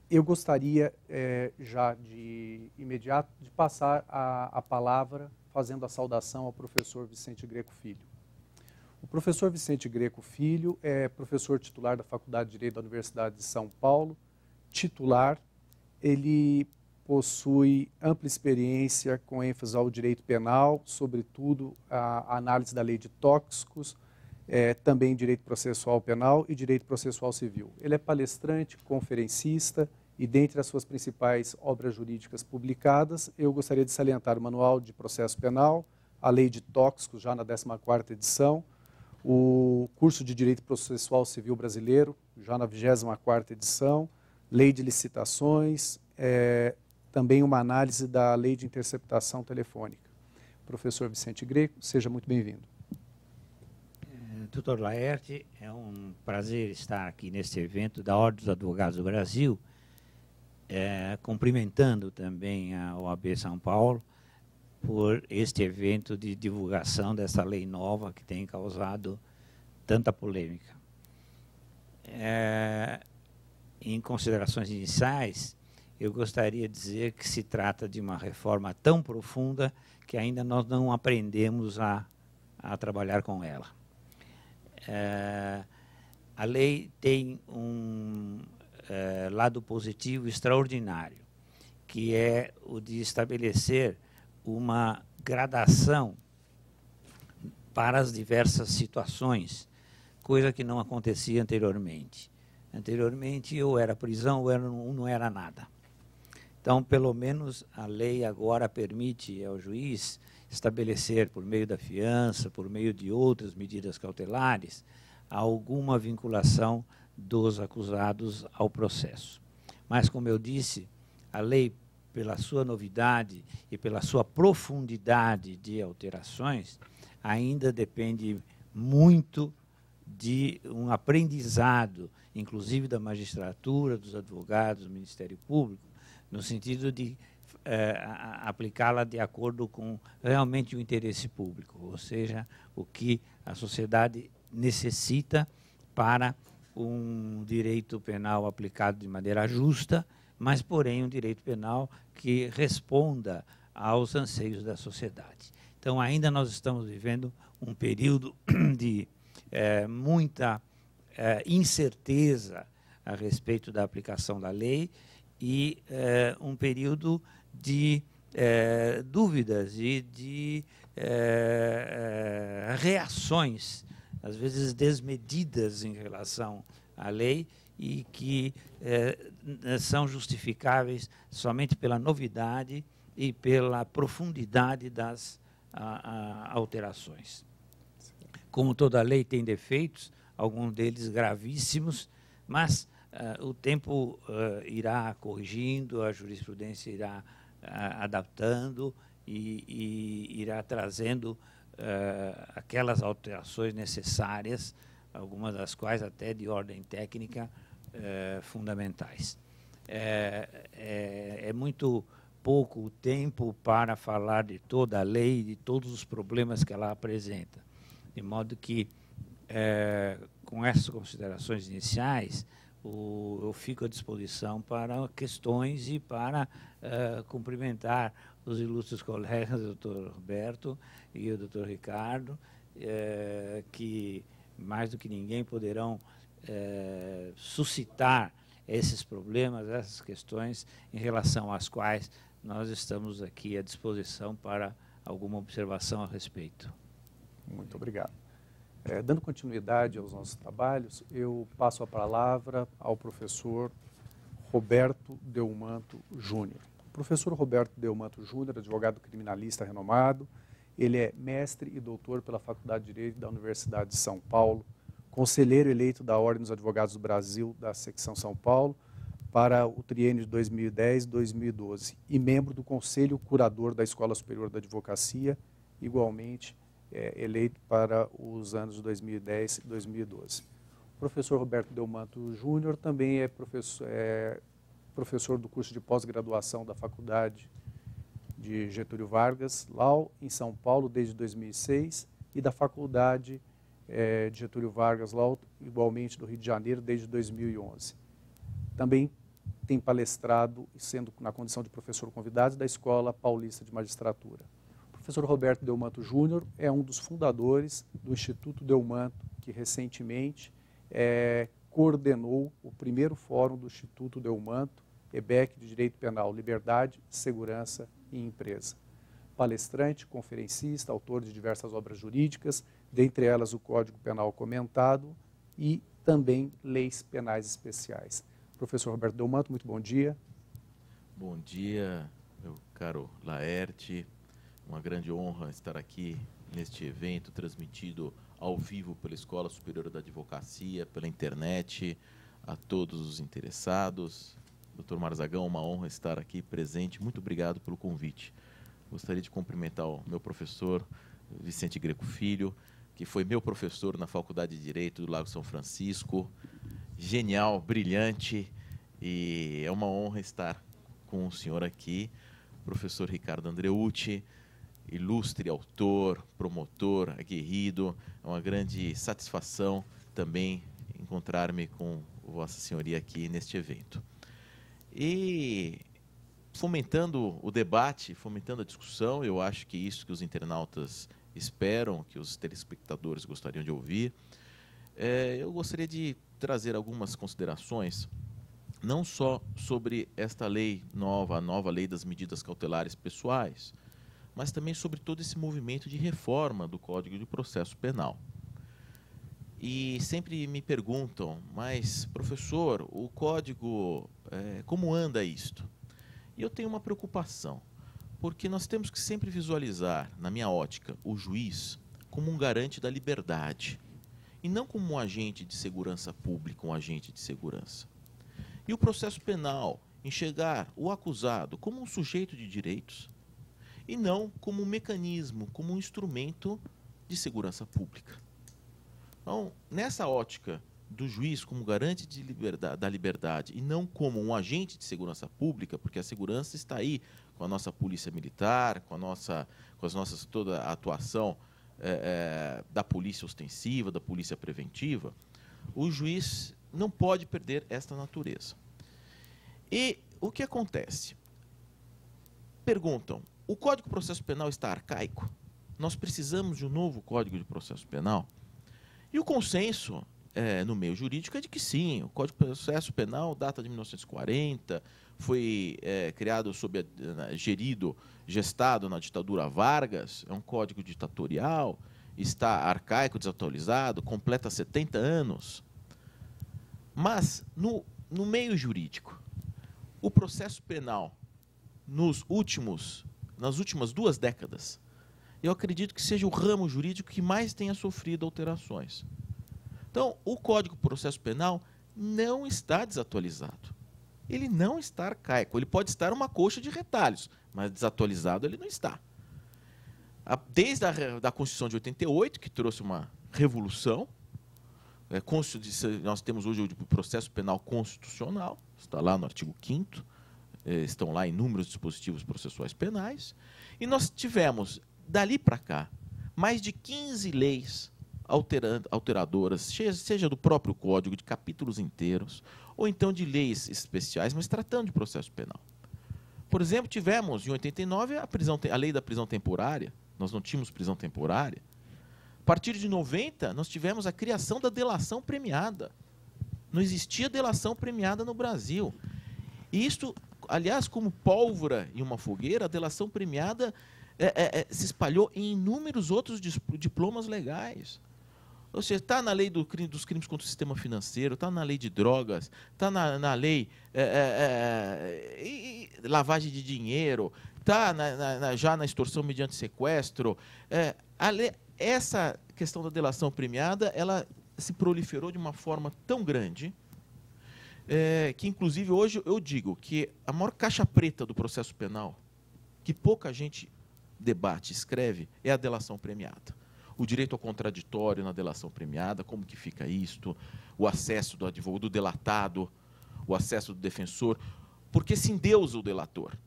Eu gostaria já de imediato de passar a palavra fazendo a saudação ao professor Vicente Greco Filho. O professor Vicente Greco Filho é professor titular da Faculdade de Direito da Universidade de São Paulo, titular. Ele possui ampla experiência com ênfase ao direito penal, sobretudo a análise da lei de tóxicos, também direito processual penal e direito processual civil. Ele é palestrante, conferencista e, dentre as suas principais obras jurídicas publicadas, eu gostaria de salientar o Manual de Processo Penal, a Lei de Tóxicos, já na 14ª edição, o curso de Direito Processual Civil Brasileiro, já na 24ª edição, Lei de Licitações, também uma análise da Lei de Interceptação Telefônica. Professor Vicente Greco, seja muito bem-vindo. Doutor Laerte, é um prazer estar aqui neste evento da Ordem dos Advogados do Brasil, cumprimentando também a OAB São Paulo por este evento de divulgação dessa lei nova que tem causado tanta polêmica. Em considerações iniciais, eu gostaria de dizer que se trata de uma reforma tão profunda que ainda nós não aprendemos a trabalhar com ela. A lei tem um lado positivo extraordinário, que é o de estabelecer uma gradação para as diversas situações, coisa que não acontecia anteriormente. Anteriormente, ou era prisão ou não era nada. Então, pelo menos, a lei agora permite ao juiz estabelecer, por meio da fiança, por meio de outras medidas cautelares, alguma vinculação dos acusados ao processo. Mas, como eu disse, a lei, pela sua novidade e pela sua profundidade de alterações, ainda depende muito de um aprendizado, inclusive da magistratura, dos advogados, do Ministério Público, no sentido de aplicá-la de acordo com realmente o interesse público, ou seja, o que a sociedade necessita para um direito penal aplicado de maneira justa, mas, porém, um direito penal que responda aos anseios da sociedade. Então, ainda nós estamos vivendo um período de muita incerteza a respeito da aplicação da lei e um período de dúvidas e de reações, às vezes desmedidas em relação à lei, e que são justificáveis somente pela novidade e pela profundidade das alterações. Como toda lei tem defeitos, alguns deles gravíssimos, mas o tempo irá corrigindo, a jurisprudência irá adaptando e irá trazendo aquelas alterações necessárias, algumas das quais até de ordem técnica fundamentais. É muito pouco o tempo para falar de toda a lei e de todos os problemas que ela apresenta, de modo que, com essas considerações iniciais, eu fico à disposição para questões e para cumprimentar os ilustres colegas, o doutor Roberto e o doutor Ricardo, que, mais do que ninguém, poderão suscitar esses problemas, essas questões, em relação às quais nós estamos aqui à disposição para alguma observação a respeito. Muito obrigado. Dando continuidade aos nossos trabalhos, eu passo a palavra ao professor Roberto Delmanto Júnior. O professor Roberto Delmanto Júnior, advogado criminalista renomado, ele é mestre e doutor pela Faculdade de Direito da Universidade de São Paulo, conselheiro eleito da Ordem dos Advogados do Brasil, da secção São Paulo, para o triênio de 2010-2012, e membro do Conselho Curador da Escola Superior da Advocacia, igualmente eleito para os anos 2010 e 2012. O professor Roberto Delmanto Júnior também é professor do curso de pós-graduação da Faculdade de Getúlio Vargas, LAU, em São Paulo, desde 2006, e da Faculdade de Getúlio Vargas, LAU, igualmente do Rio de Janeiro, desde 2011. Também tem palestrado, sendo na condição de professor convidado, da Escola Paulista de Magistratura. O professor Roberto Delmanto Júnior é um dos fundadores do Instituto Delmanto, que recentemente coordenou o primeiro fórum do Instituto Delmanto, EBEC de Direito Penal, Liberdade, Segurança e Empresa. Palestrante, conferencista, autor de diversas obras jurídicas, dentre elas o Código Penal Comentado e também leis penais especiais. Professor Roberto Delmanto, muito bom dia. Bom dia, meu caro Laerte. Uma grande honra estar aqui neste evento, transmitido ao vivo pela Escola Superior da Advocacia, pela internet, a todos os interessados. Dr. Marzagão, uma honra estar aqui presente. Muito obrigado pelo convite. Gostaria de cumprimentar o meu professor, Vicente Greco Filho, que foi meu professor na Faculdade de Direito do Lago São Francisco. Genial, brilhante, e é uma honra estar com o senhor aqui, professor Ricardo Andreucci, ilustre autor, promotor, aguerrido. É uma grande satisfação também encontrar-me com Vossa Senhoria aqui neste evento. E fomentando o debate, fomentando a discussão, eu acho que isso que os internautas esperam, que os telespectadores gostariam de ouvir. Eu gostaria de trazer algumas considerações, não só sobre esta lei nova, a nova lei das medidas cautelares pessoais, mas também sobre todo esse movimento de reforma do Código de Processo Penal. E sempre me perguntam, mas, professor, o Código, como anda isto? E eu tenho uma preocupação, porque nós temos que sempre visualizar, na minha ótica, o juiz como um garante da liberdade, e não como um agente de segurança pública, um agente de segurança. E o processo penal, enxergar o acusado como um sujeito de direitos, e não como um mecanismo, como um instrumento de segurança pública. Então, nessa ótica do juiz como garante da liberdade e não como um agente de segurança pública, porque a segurança está aí com a nossa polícia militar, com toda a atuação da polícia ostensiva, da polícia preventiva, o juiz não pode perder esta natureza. E o que acontece? Perguntam, o Código de Processo Penal está arcaico? Nós precisamos de um novo Código de Processo Penal? E o consenso no meio jurídico é de que sim, o Código de Processo Penal data de 1940, foi criado gestado na ditadura Vargas, é um código ditatorial, está arcaico, desatualizado, completa 70 anos. Mas, no meio jurídico, o processo penal, nas últimas 2 décadas, eu acredito que seja o ramo jurídico que mais tenha sofrido alterações. Então, o Código de Processo Penal não está desatualizado. Ele não está arcaico. Ele pode estar uma coxa de retalhos, mas desatualizado ele não está. Desde a Constituição de 88, que trouxe uma revolução, nós temos hoje o processo penal constitucional, está lá no artigo 5º, estão lá inúmeros dispositivos processuais penais, e nós tivemos, dali para cá, mais de 15 leis alteradoras, seja do próprio Código, de capítulos inteiros, ou então de leis especiais, mas tratando de processo penal. Por exemplo, tivemos, em 89, a lei da prisão temporária, nós não tínhamos prisão temporária. A partir de 90, nós tivemos a criação da delação premiada. Não existia delação premiada no Brasil. E isto, aliás, como pólvora em uma fogueira, a delação premiada se espalhou em inúmeros outros diplomas legais. Ou seja, está na lei dos crimes contra o sistema financeiro, está na lei de drogas, está na lei lavagem de dinheiro, está já na extorsão mediante sequestro. Essa questão da delação premiada, ela se proliferou de uma forma tão grande que, inclusive, hoje eu digo que a maior caixa preta do processo penal, que pouca gente debate, escreve, é a delação premiada. O direito ao contraditório na delação premiada, como que fica isto, o acesso do advogado, do delatado, o acesso do defensor, porque se endeusa o delator.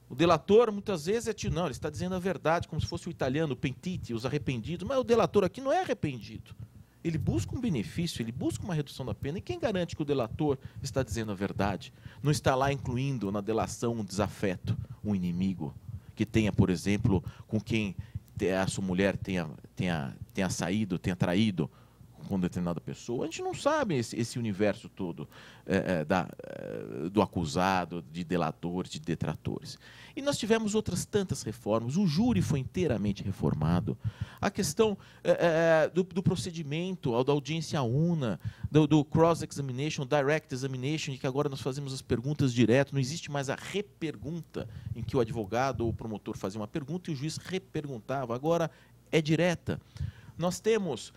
O delator, muitas vezes, não, ele está dizendo a verdade, como se fosse o italiano, o pentiti, os arrependidos, mas o delator aqui não é arrependido. ele busca um benefício, ele busca uma redução da pena. E quem garante que o delator está dizendo a verdade? Não está lá incluindo na delação um desafeto, um inimigo, que tenha, por exemplo, com quem a sua mulher tenha saído, tenha traído com determinada pessoa. A gente não sabe esse universo todo do acusado, de delatores, de detratores. E nós tivemos outras tantas reformas. O júri foi inteiramente reformado. A questão do procedimento, da audiência una, do cross-examination, direct examination, em que agora nós fazemos as perguntas direto. Não existe mais a repergunta, em que o advogado ou o promotor fazia uma pergunta e o juiz reperguntava. Agora é direta. Nós temos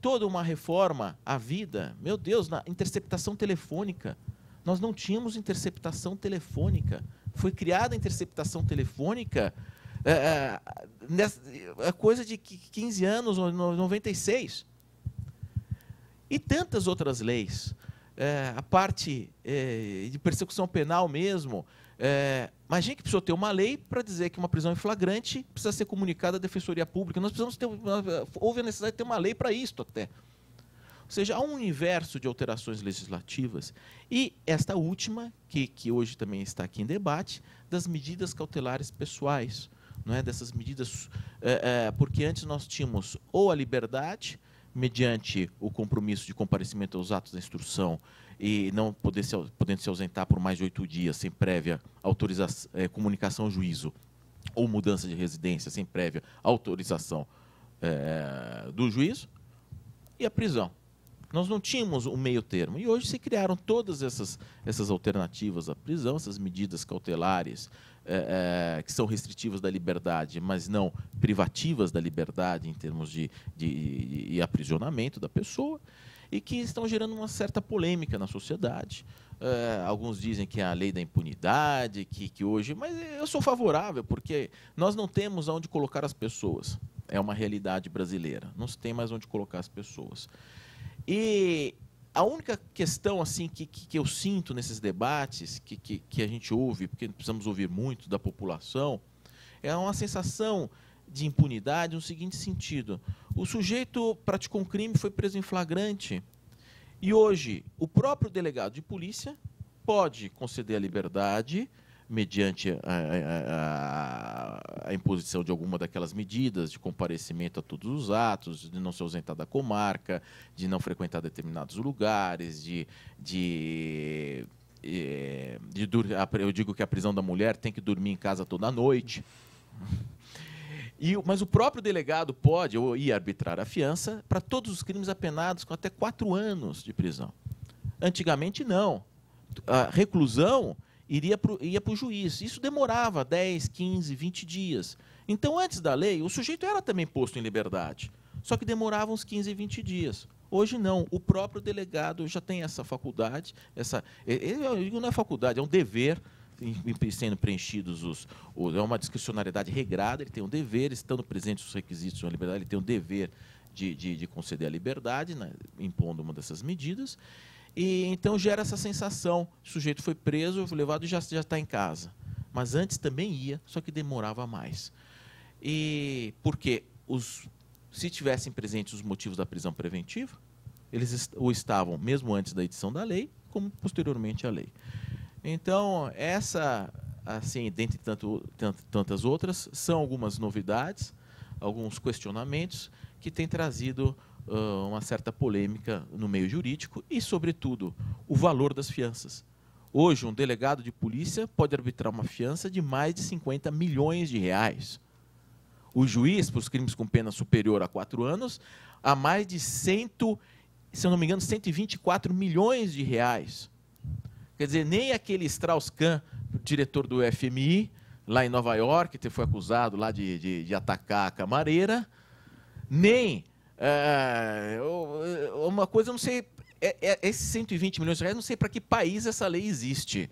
toda uma reforma à vida, meu Deus, na interceptação telefônica. Nós não tínhamos interceptação telefônica. Foi criada a interceptação telefônica coisa de 15 anos, 96. E tantas outras leis. A parte de persecução penal mesmo. Imagina que precisou ter uma lei para dizer que uma prisão em flagrante precisa ser comunicada à Defensoria Pública. Nós precisamos ter, houve a necessidade de ter uma lei para isto até. Ou seja, há um universo de alterações legislativas. E esta última, que hoje também está aqui em debate, das medidas cautelares pessoais. Não é? Dessas medidas, porque antes nós tínhamos ou a liberdade, mediante o compromisso de comparecimento aos atos da instrução, e não podendo se ausentar por mais de 8 dias, sem prévia autorização, comunicação ao juízo, ou mudança de residência, sem prévia autorização do juízo, e a prisão. Nós não tínhamos um meio termo. E hoje se criaram todas essas alternativas à prisão, essas medidas cautelares, que são restritivas da liberdade, mas não privativas da liberdade em termos de aprisionamento da pessoa, e que estão gerando uma certa polêmica na sociedade. Alguns dizem que é a lei da impunidade, que hoje... Mas eu sou favorável, porque nós não temos onde colocar as pessoas. É uma realidade brasileira. Não se tem mais onde colocar as pessoas. E a única questão assim, que eu sinto nesses debates, que a gente ouve, porque precisamos ouvir muito da população, é uma sensação de impunidade no seguinte sentido. O sujeito praticou um crime, foi preso em flagrante, e hoje o próprio delegado de polícia pode conceder a liberdade mediante a imposição de alguma daquelas medidas de comparecimento a todos os atos, de não se ausentar da comarca, de não frequentar determinados lugares, eu digo que a prisão da mulher tem que dormir em casa toda noite. Mas o próprio delegado pode ir arbitrar a fiança para todos os crimes apenados com até 4 anos de prisão. Antigamente, não. A reclusão ia para o juiz. Isso demorava 10, 15, 20 dias. Então, antes da lei, o sujeito era também posto em liberdade, só que demorava uns 15, 20 dias. Hoje, não. O próprio delegado já tem essa faculdade. Eu digo, não é faculdade, é um dever, sendo preenchidos é uma discricionariedade regrada, ele tem um dever, estando presentes os requisitos de uma liberdade, ele tem um dever de conceder a liberdade, né, impondo uma dessas medidas. E então gera essa sensação, o sujeito foi preso, foi levado e já está em casa. Mas antes também ia, só que demorava mais. E porque se tivessem presentes os motivos da prisão preventiva, eles estavam mesmo antes da edição da lei, como posteriormente à lei. Então, essa, assim, dentre tantas outras, são algumas novidades, alguns questionamentos que têm trazido uma certa polêmica no meio jurídico e, sobretudo, o valor das fianças. Hoje, um delegado de polícia pode arbitrar uma fiança de mais de 50 milhões de reais. O juiz, para os crimes com pena superior a 4 anos, a mais de se eu não me engano, 124 milhões de reais. Quer dizer, nem aquele Strauss-Kahn, diretor do FMI, lá em Nova York, que foi acusado lá de atacar a camareira, nem... uma coisa, eu não sei, esses 120 milhões de reais, não sei para que país essa lei existe,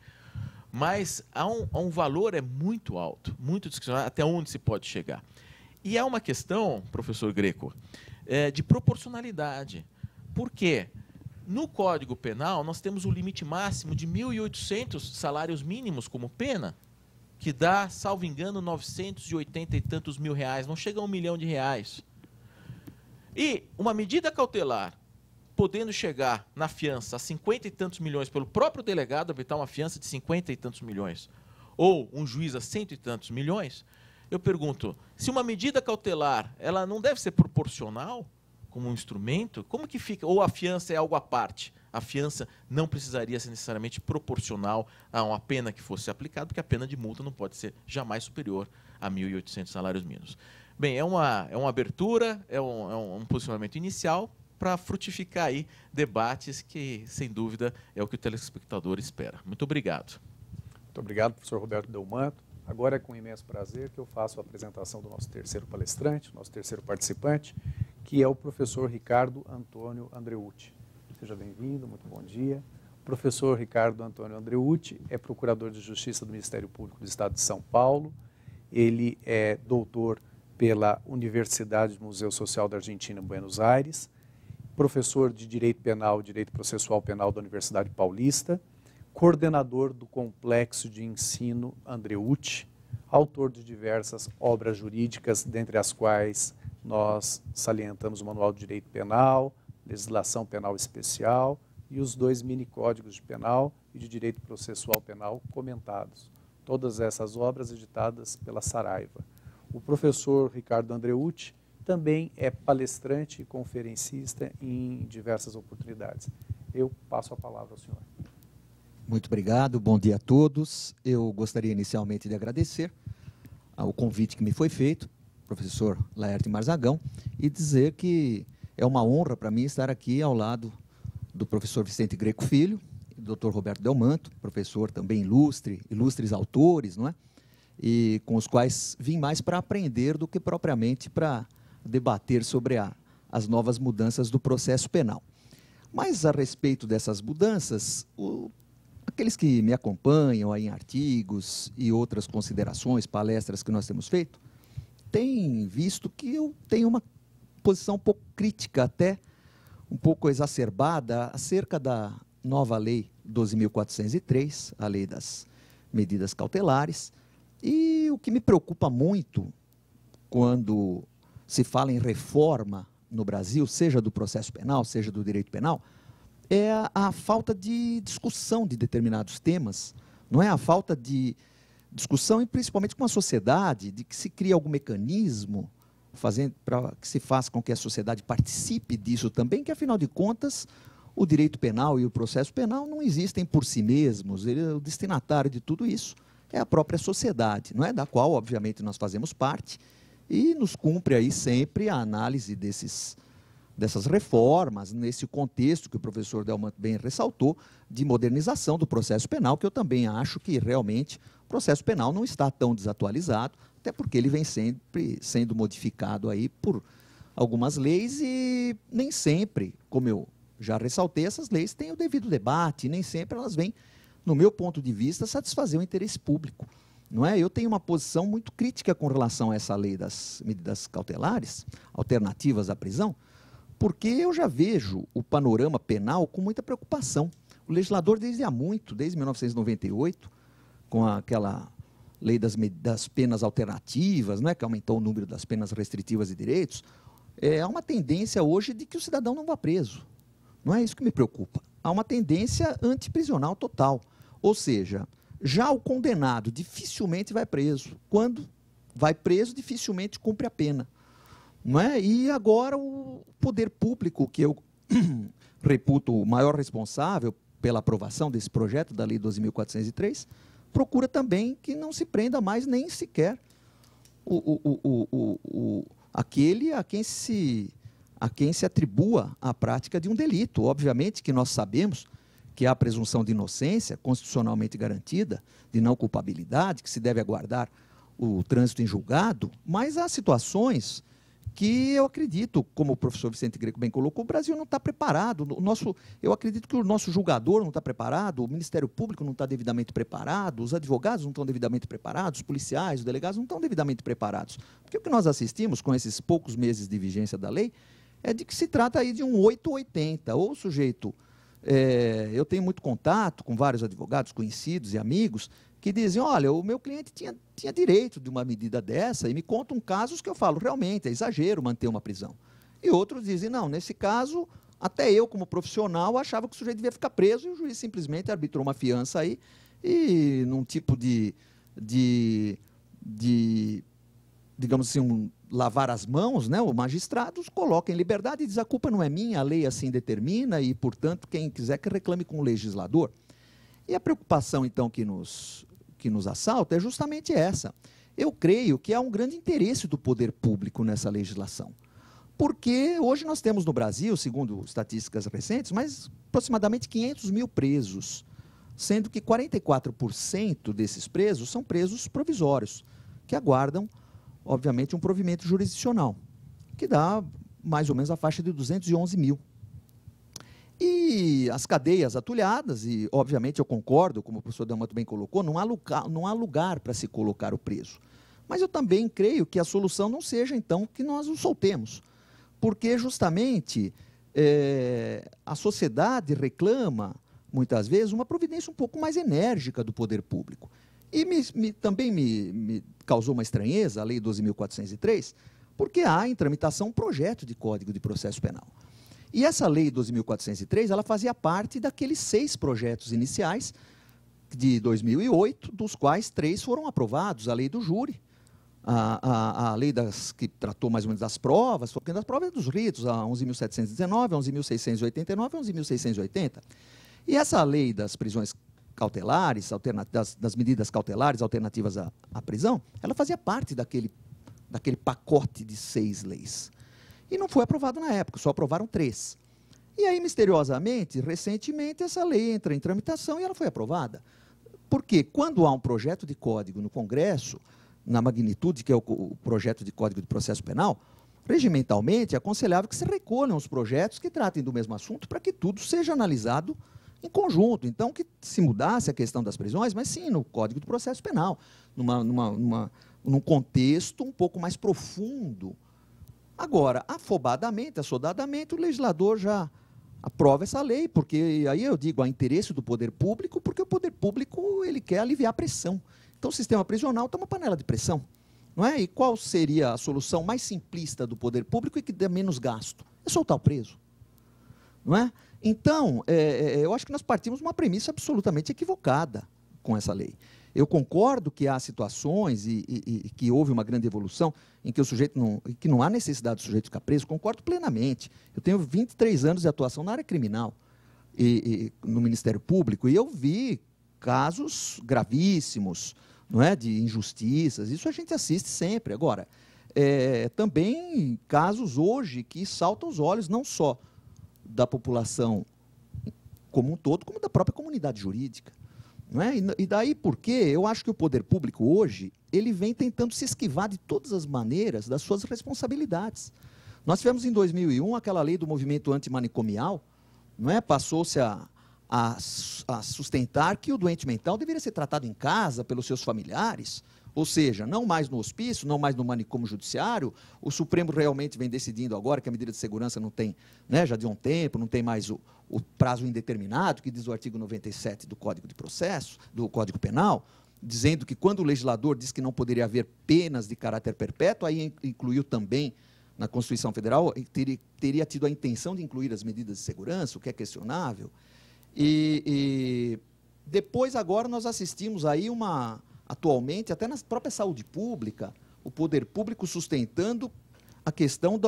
mas há um valor muito alto, muito discricionário, até onde se pode chegar. E há uma questão, professor Greco, de proporcionalidade. Por quê? No Código Penal, nós temos o limite máximo de 1.800 salários mínimos como pena, que dá, salvo engano, 980 e tantos mil reais, não chega a R$1 milhão. E uma medida cautelar podendo chegar na fiança a 50 e tantos milhões pelo próprio delegado, evitar uma fiança de 50 e tantos milhões, ou um juiz a 100 e tantos milhões, eu pergunto, se uma medida cautelar ela não deve ser proporcional como um instrumento, como que fica? Ou a fiança é algo à parte? A fiança não precisaria ser necessariamente proporcional a uma pena que fosse aplicada, porque a pena de multa não pode ser jamais superior a 1.800 salários mínimos. Bem, é uma abertura, é um posicionamento inicial para frutificar aí debates que, sem dúvida, é o que o telespectador espera. Muito obrigado. Muito obrigado, professor Roberto Delmanto. Agora é com imenso prazer que eu faço a apresentação do nosso terceiro palestrante, nosso terceiro participante, que é o professor Ricardo Antônio Andreucci. Seja bem-vindo, muito bom dia. O professor Ricardo Antônio Andreucci é procurador de Justiça do Ministério Público do Estado de São Paulo. Ele é doutor pela Universidade do Museu Social da Argentina, em Buenos Aires, professor de Direito Penal e Direito Processual Penal da Universidade Paulista, coordenador do Complexo de Ensino Andreucci, autor de diversas obras jurídicas, dentre as quais nós salientamos o Manual de Direito Penal, Legislação Penal Especial e os 2 mini-códigos de penal e de direito processual penal comentados. Todas essas obras editadas pela Saraiva. O professor Ricardo Andreucci também é palestrante e conferencista em diversas oportunidades. Eu passo a palavra ao senhor. Muito obrigado, bom dia a todos. Eu gostaria inicialmente de agradecer ao convite que me foi feito, professor Laerte Marzagão, e dizer que é uma honra para mim estar aqui ao lado do professor Vicente Greco Filho, e do Dr. Roberto Delmanto, professor também ilustre, ilustres autores, não é? E com os quais vim mais para aprender do que propriamente para debater sobre as novas mudanças do processo penal. Mas, a respeito dessas mudanças, aqueles que me acompanham aí em artigos e outras considerações, palestras que nós temos feito, têm visto que eu tenho uma posição um pouco crítica, até um pouco exacerbada, acerca da nova Lei 12.403, a Lei das Medidas Cautelares. E o que me preocupa muito quando se fala em reforma no Brasil, seja do processo penal, seja do direito penal, é a falta de discussão de determinados temas, não é? A falta de discussão, e principalmente com a sociedade, de que se cria algum mecanismo para que se faça com que a sociedade participe disso também, que, afinal de contas, o direito penal e o processo penal não existem por si mesmos. O destinatário de tudo isso é a própria sociedade, não é? Da qual, obviamente, nós fazemos parte, e nos cumpre aí sempre a análise dessas reformas, nesse contexto que o professor Delmanto bem ressaltou, de modernização do processo penal, que eu também acho que realmente o processo penal não está tão desatualizado, até porque ele vem sempre sendo modificado aí por algumas leis, e nem sempre, como eu já ressaltei, essas leis têm o devido debate, e nem sempre elas vêm, no meu ponto de vista, satisfazer o interesse público. Não é? Eu tenho uma posição muito crítica com relação a essa lei das medidas cautelares, alternativas à prisão, porque eu já vejo o panorama penal com muita preocupação. O legislador, desde 1998, com aquela lei das penas alternativas, né, que aumentou o número das penas restritivas de direitos, há uma tendência hoje de que o cidadão não vá preso. Não é isso que me preocupa. Há uma tendência antiprisional total. Ou seja, já o condenado dificilmente vai preso. Quando vai preso, dificilmente cumpre a pena. Não é? E agora o poder público, que eu reputo o maior responsável pela aprovação desse projeto da Lei 12.403, procura também que não se prenda mais nem sequer aquele a quem se atribua a prática de um delito. Obviamente que nós sabemos que há a presunção de inocência constitucionalmente garantida, de não culpabilidade, que se deve aguardar o trânsito em julgado, mas há situações que eu acredito, como o professor Vicente Greco bem colocou, o Brasil não está preparado. Eu acredito que o nosso julgador não está preparado, o Ministério Público não está devidamente preparado, os advogados não estão devidamente preparados, os policiais, os delegados não estão devidamente preparados. Porque o que nós assistimos com esses poucos meses de vigência da lei é de que se trata aí de um 880, ou o sujeito... eu tenho muito contato com vários advogados conhecidos e amigos que dizem, olha, o meu cliente tinha direito de uma medida dessa, e me contam casos que eu falo, realmente, é exagero manter uma prisão. E outros dizem, não, nesse caso, até eu, como profissional, achava que o sujeito devia ficar preso e o juiz simplesmente arbitrou uma fiança aí e num tipo de digamos assim, lavar as mãos, né? O magistrado os coloca em liberdade e diz, a culpa não é minha, a lei assim determina e, portanto, quem quiser que reclame com o legislador. E a preocupação, então, que nos assalta é justamente essa. Eu creio que há um grande interesse do poder público nessa legislação. Porque hoje nós temos no Brasil, segundo estatísticas recentes, mais aproximadamente 500 mil presos, sendo que 44% desses presos são presos provisórios, que aguardam, obviamente, um provimento jurisdicional, que dá mais ou menos a faixa de 211 mil. E as cadeias atulhadas, e obviamente eu concordo, como o professor D'Amato bem colocou, não há lugar para se colocar o preso. Mas eu também creio que a solução não seja, então, que nós o soltemos. Porque, justamente, a sociedade reclama, muitas vezes, uma providência um pouco mais enérgica do poder público. E também me causou uma estranheza, a Lei 12.403, porque há em tramitação um projeto de Código de Processo Penal. E essa Lei 12.403, ela fazia parte daqueles 6 projetos iniciais de 2008, dos quais 3 foram aprovados, a Lei do Júri, a lei que tratou mais ou menos das provas, porque das provas dos ritos, a 11.719, a 11.689 e a 11.680. E essa lei das prisões cautelares, das medidas cautelares alternativas à prisão, ela fazia parte daquele pacote de 6 leis. E não foi aprovado na época, só aprovaram 3. E aí, misteriosamente, recentemente, essa lei entra em tramitação e ela foi aprovada. Porque quando há um projeto de código no Congresso, na magnitude que é o projeto de Código de Processo Penal, regimentalmente é aconselhável que se recolham os projetos que tratem do mesmo assunto para que tudo seja analisado em conjunto. Então, que se mudasse a questão das prisões, mas sim no Código de Processo Penal, num contexto um pouco mais profundo. Agora, afobadamente, assodadamente, o legislador já aprova essa lei, porque aí eu digo, há interesse do poder público, porque o poder público ele quer aliviar a pressão. Então, o sistema prisional está uma panela de pressão. Não é? E qual seria a solução mais simplista do poder público e que dê menos gasto? É soltar o preso. Não é? Então, eu acho que nós partimos de uma premissa absolutamente equivocada com essa lei. Eu concordo que há situações e que houve uma grande evolução em que o sujeito que não há necessidade do sujeito ficar preso, concordo plenamente. Eu tenho 23 anos de atuação na área criminal no Ministério Público e eu vi casos gravíssimos, não é, de injustiças, isso a gente assiste sempre. Agora, também casos hoje que saltam os olhos, não só da população como um todo, como da própria comunidade jurídica. Não é? E daí porque eu acho que o poder público hoje, ele vem tentando se esquivar de todas as maneiras das suas responsabilidades. Nós tivemos em 2001 aquela lei do movimento antimanicomial, não é? Passou-se a sustentar que o doente mental deveria ser tratado em casa pelos seus familiares, ou seja, não mais no hospício, não mais no manicômio judiciário. O Supremo realmente vem decidindo agora que a medida de segurança não tem, né, já de um tempo, não tem mais o prazo indeterminado, que diz o artigo 97 do Código de Processo, do Código Penal, dizendo que quando o legislador diz que não poderia haver penas de caráter perpétuo, aí incluiu também na Constituição Federal, teria tido a intenção de incluir as medidas de segurança, o que é questionável. E depois, agora, nós assistimos aí atualmente, até na própria saúde pública, o poder público sustentando a questão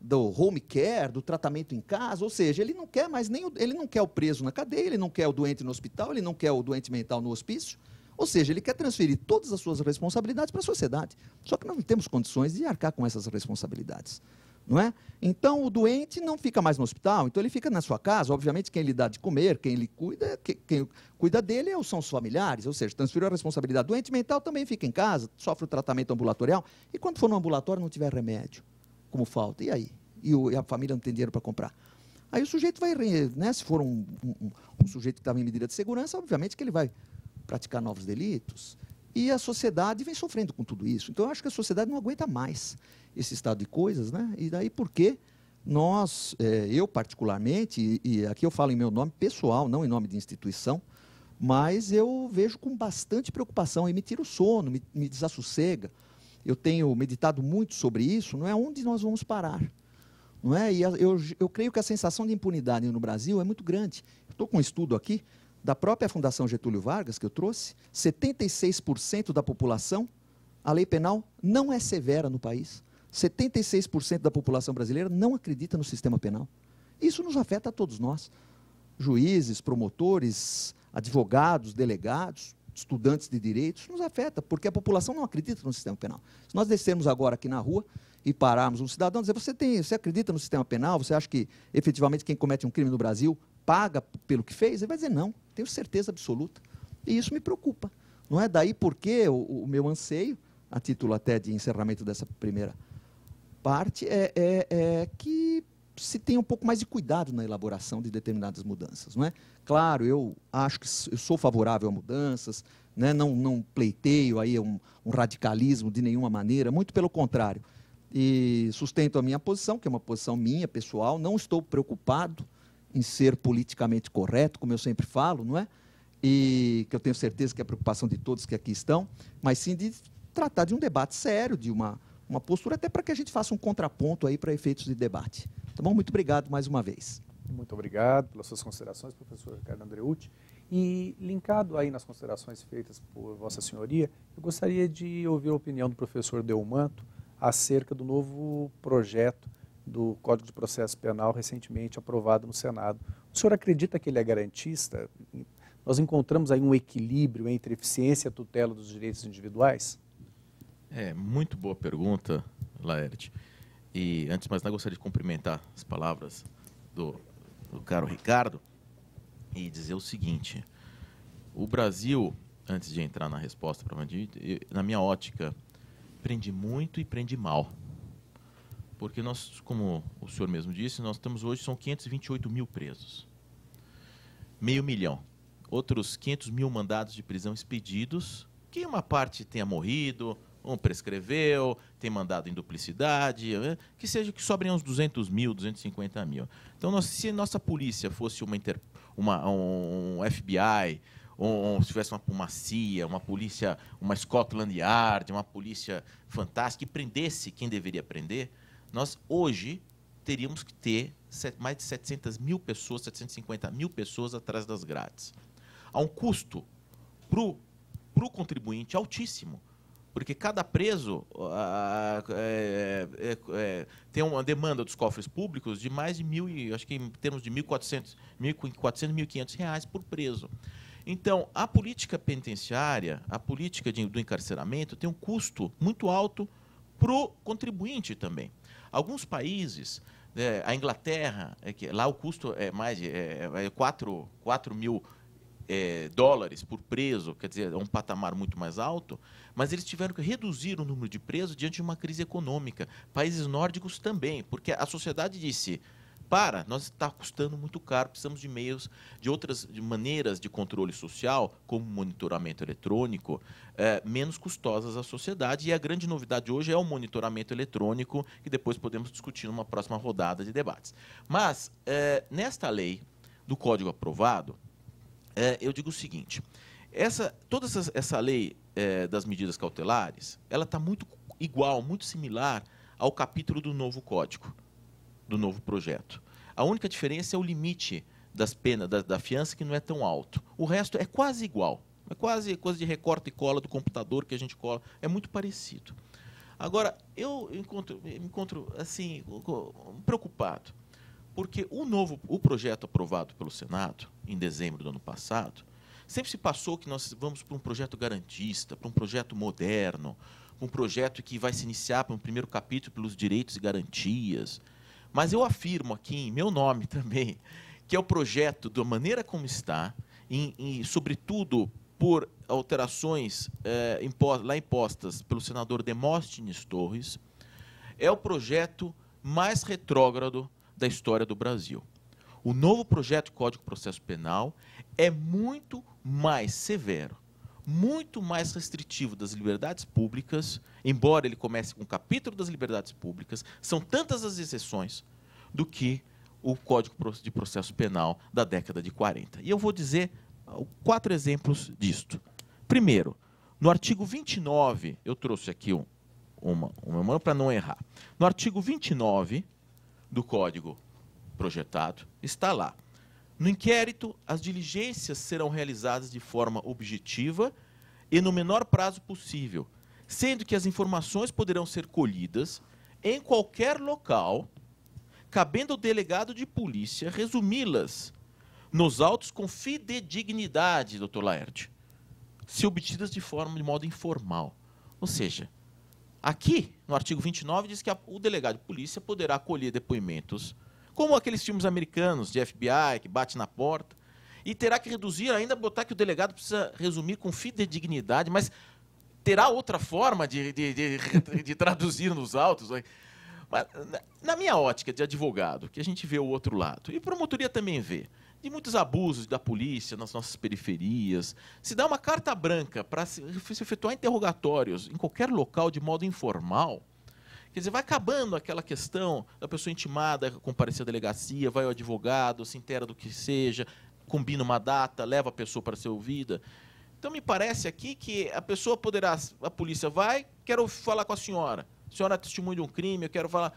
do home care, do tratamento em casa, ou seja, ele não quer mais ele não quer o preso na cadeia, ele não quer o doente no hospital, ele não quer o doente mental no hospício, ou seja, ele quer transferir todas as suas responsabilidades para a sociedade. Só que nós não temos condições de arcar com essas responsabilidades. Não é? Então, o doente não fica mais no hospital, então ele fica na sua casa. Obviamente, quem lhe dá de comer, quem lhe cuida, quem cuida dele são os familiares, ou seja, transferiu a responsabilidade. O doente mental também fica em casa, sofre o tratamento ambulatorial, e quando for no ambulatório não tiver remédio, como falta, e aí? E a família não tem dinheiro para comprar. Aí o sujeito vai, né, se for um sujeito que estava em medida de segurança, obviamente que ele vai praticar novos delitos, e a sociedade vem sofrendo com tudo isso. Então, eu acho que a sociedade não aguenta mais esse estado de coisas, né? E daí porque nós, eu particularmente, e aqui eu falo em meu nome pessoal, não em nome de instituição, mas eu vejo com bastante preocupação e me tira o sono, me desassossega. Eu tenho meditado muito sobre isso, não é onde nós vamos parar. não é? E eu creio que a sensação de impunidade no Brasil é muito grande. Estou com um estudo aqui da própria Fundação Getúlio Vargas, que eu trouxe, 76% da população, a lei penal não é severa no país. 76% da população brasileira não acredita no sistema penal. Isso nos afeta a todos nós. Juízes, promotores, advogados, delegados, estudantes de direitos, nos afeta, porque a população não acredita no sistema penal. Se nós descermos agora aqui na rua e pararmos um cidadão e dizer, você acredita no sistema penal? Você acha que, efetivamente, quem comete um crime no Brasil paga pelo que fez? Ele vai dizer, não, tenho certeza absoluta. E isso me preocupa. Não é daí porque o meu anseio, a título até de encerramento dessa primeira parte, é que se tenha um pouco mais de cuidado na elaboração de determinadas mudanças. Não é? Claro, eu acho que eu sou favorável a mudanças, né? Não pleiteio aí um radicalismo de nenhuma maneira, muito pelo contrário. E sustento a minha posição, que é uma posição minha, pessoal, não estou preocupado em ser politicamente correto, como eu sempre falo, não é? E que eu tenho certeza que é a preocupação de todos que aqui estão, mas sim de tratar de um debate sério, de uma postura, até para que a gente faça um contraponto aí para efeitos de debate. Tá bom? Muito obrigado mais uma vez. Muito obrigado pelas suas considerações, professor Ricardo Andreucci. E, linkado aí nas considerações feitas por Vossa Senhoria, eu gostaria de ouvir a opinião do professor Delmanto acerca do novo projeto do Código de Processo Penal recentemente aprovado no Senado. O senhor acredita que ele é garantista? Nós encontramos aí um equilíbrio entre eficiência e a tutela dos direitos individuais? Muito boa pergunta, Laerte. E, antes de mais nada, gostaria de cumprimentar as palavras do caro Ricardo e dizer o seguinte: o Brasil, antes de entrar na resposta, na minha ótica, prende muito e prende mal. Porque nós, como o senhor mesmo disse, nós temos hoje, são 528 mil presos. 500 mil. Outros 500 mil mandados de prisão expedidos, que uma parte tenha morrido, um prescreveu, tem mandado em duplicidade, que sobrem uns 200 mil, 250 mil. Então, se nossa polícia fosse um FBI, ou se tivesse uma CIA, uma polícia, uma Scotland Yard, uma polícia fantástica, que prendesse quem deveria prender, nós hoje teríamos que ter mais de 700 mil pessoas, 750 mil pessoas atrás das grades. Há um custo para o contribuinte altíssimo, porque cada preso tem uma demanda dos cofres públicos de mais de acho que em termos de 1.400, 1.500 reais por preso. Então, a política penitenciária, a política do encarceramento tem um custo muito alto para o contribuinte também. Alguns países, a Inglaterra, lá o custo é mais de 4 mil dólares por preso, quer dizer, é um patamar muito mais alto, mas eles tiveram que reduzir o número de presos diante de uma crise econômica. Países nórdicos também, porque a sociedade disse, nós está custando muito caro, precisamos de meios, de outras maneiras de controle social, como monitoramento eletrônico, menos custosas à sociedade, e a grande novidade hoje é o monitoramento eletrônico, que depois podemos discutir numa próxima rodada de debates. Mas, nesta lei do Código aprovado, eu digo o seguinte, toda essa lei das medidas cautelares, ela está muito igual, muito similar ao capítulo do novo Código, do novo projeto. A única diferença é o limite das penas, da fiança, que não é tão alto. O resto é quase igual, é quase coisa de recorta e cola do computador que a gente cola, é muito parecido. Agora, eu me encontro assim, preocupado, porque o projeto aprovado pelo Senado, em dezembro do ano passado, sempre se passou que nós vamos para um projeto garantista, para um projeto moderno, um projeto que vai se iniciar para um primeiro capítulo pelos direitos e garantias. Mas eu afirmo aqui, em meu nome também, que é o projeto, da maneira como está, e sobretudo por alterações lá impostas pelo senador Demóstenes Torres, é o projeto mais retrógrado da história do Brasil. O novo projeto de Código de Processo Penal é muito mais severo, muito mais restritivo das liberdades públicas, embora ele comece com o capítulo das liberdades públicas, são tantas as exceções do que o Código de Processo Penal da década de 40. E eu vou dizer 4 exemplos disto. Primeiro, no artigo 29, eu trouxe aqui uma para não errar. No artigo 29, do Código projetado está lá. No inquérito, as diligências serão realizadas de forma objetiva e no menor prazo possível, sendo que as informações poderão ser colhidas em qualquer local, cabendo ao delegado de polícia resumi-las nos autos com fidedignidade, doutor Laerte, se obtidas de modo informal. Ou seja, aqui, no artigo 29, diz que o delegado de polícia poderá colher depoimentos, como aqueles filmes americanos de FBI, que bate na porta, e terá que reduzir, ainda botar que o delegado precisa resumir com fidedignidade, mas terá outra forma de traduzir nos autos. Mas, na minha ótica de advogado, que a gente vê o outro lado, e promotoria também vê, de muitos abusos da polícia nas nossas periferias, se dá uma carta branca para se efetuar interrogatórios em qualquer local de modo informal, quer dizer, vai acabando aquela questão da pessoa intimada comparecer à delegacia, vai ao advogado, se inteira do que seja, combina uma data, leva a pessoa para ser ouvida. Então, me parece aqui que a pessoa poderá, a polícia vai, quero falar com a senhora é testemunha de um crime, eu quero falar,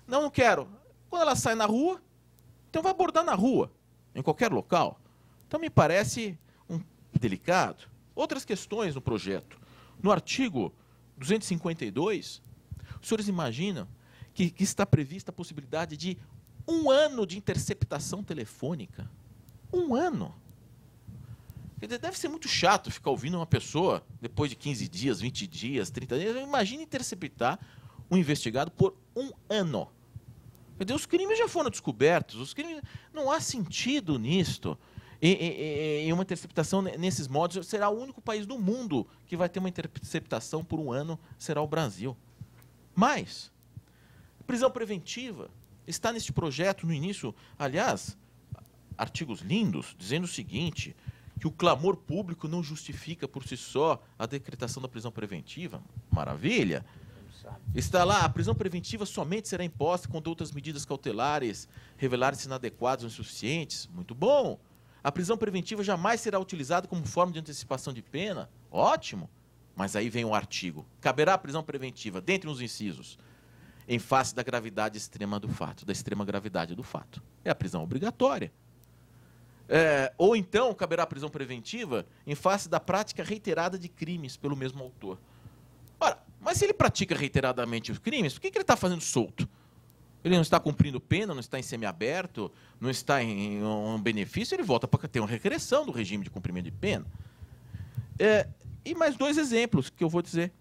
não quero. Quando ela sai na rua, então vai abordar na rua, em qualquer local. Então, me parece delicado. Outras questões no projeto. No artigo 252, os senhores imaginam que está prevista a possibilidade de 1 ano de interceptação telefônica. 1 ano. Quer dizer, deve ser muito chato ficar ouvindo uma pessoa depois de 15 dias, 20 dias, 30 dias. Imagine interceptar um investigado por 1 ano. Quer dizer, os crimes já foram descobertos, os crimes, não há sentido nisto. E uma interceptação nesses modos será o único país do mundo que vai ter uma interceptação por 1 ano, será o Brasil. Mas, prisão preventiva está neste projeto no início, aliás, artigos lindos, dizendo o seguinte, que o clamor público não justifica por si só a decretação da prisão preventiva. Maravilha! Está lá, a prisão preventiva somente será imposta quando outras medidas cautelares revelarem-se inadequadas ou insuficientes. Muito bom! A prisão preventiva jamais será utilizada como forma de antecipação de pena. Ótimo! Mas aí vem um artigo. Caberá a prisão preventiva, dentre os incisos, em face da gravidade extrema do fato, da extrema gravidade do fato. É a prisão obrigatória. Ou então, caberá a prisão preventiva em face da prática reiterada de crimes pelo mesmo autor. Ora, mas se ele pratica reiteradamente os crimes, por que ele está fazendo solto? Ele não está cumprindo pena, não está em semiaberto, não está em um benefício, ele volta para ter uma regressão do regime de cumprimento de pena. E mais 2 exemplos que eu vou dizer.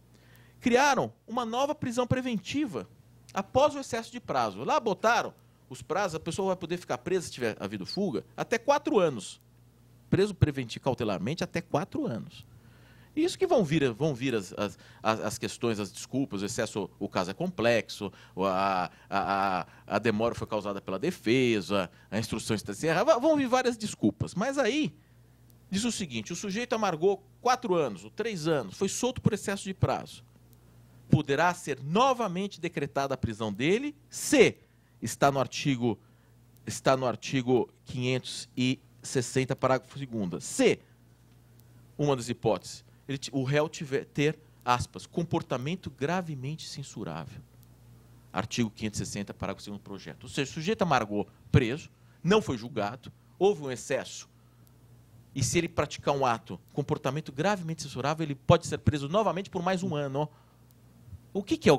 Criaram uma nova prisão preventiva após o excesso de prazo. Lá botaram os prazos, a pessoa vai poder ficar presa, se tiver havido fuga, até 4 anos. Preso preventivo cautelarmente até 4 anos. Isso que vão vir as questões, as desculpas, o excesso, o caso é complexo, a demora foi causada pela defesa, a instrução está encerrada, vão vir várias desculpas. Mas aí, diz o seguinte, o sujeito amargou 4 anos, ou 3 anos, foi solto por excesso de prazo. Poderá ser novamente decretada a prisão dele se está no artigo 560, parágrafo 2º. Se, uma das hipóteses, o réu ter, aspas, comportamento gravemente censurável. Artigo 560, parágrafo 2º do projeto. Ou seja, o sujeito amargou preso, não foi julgado, houve um excesso, e se ele praticar um ato, comportamento gravemente censurável, ele pode ser preso novamente por mais 1 ano. O que é?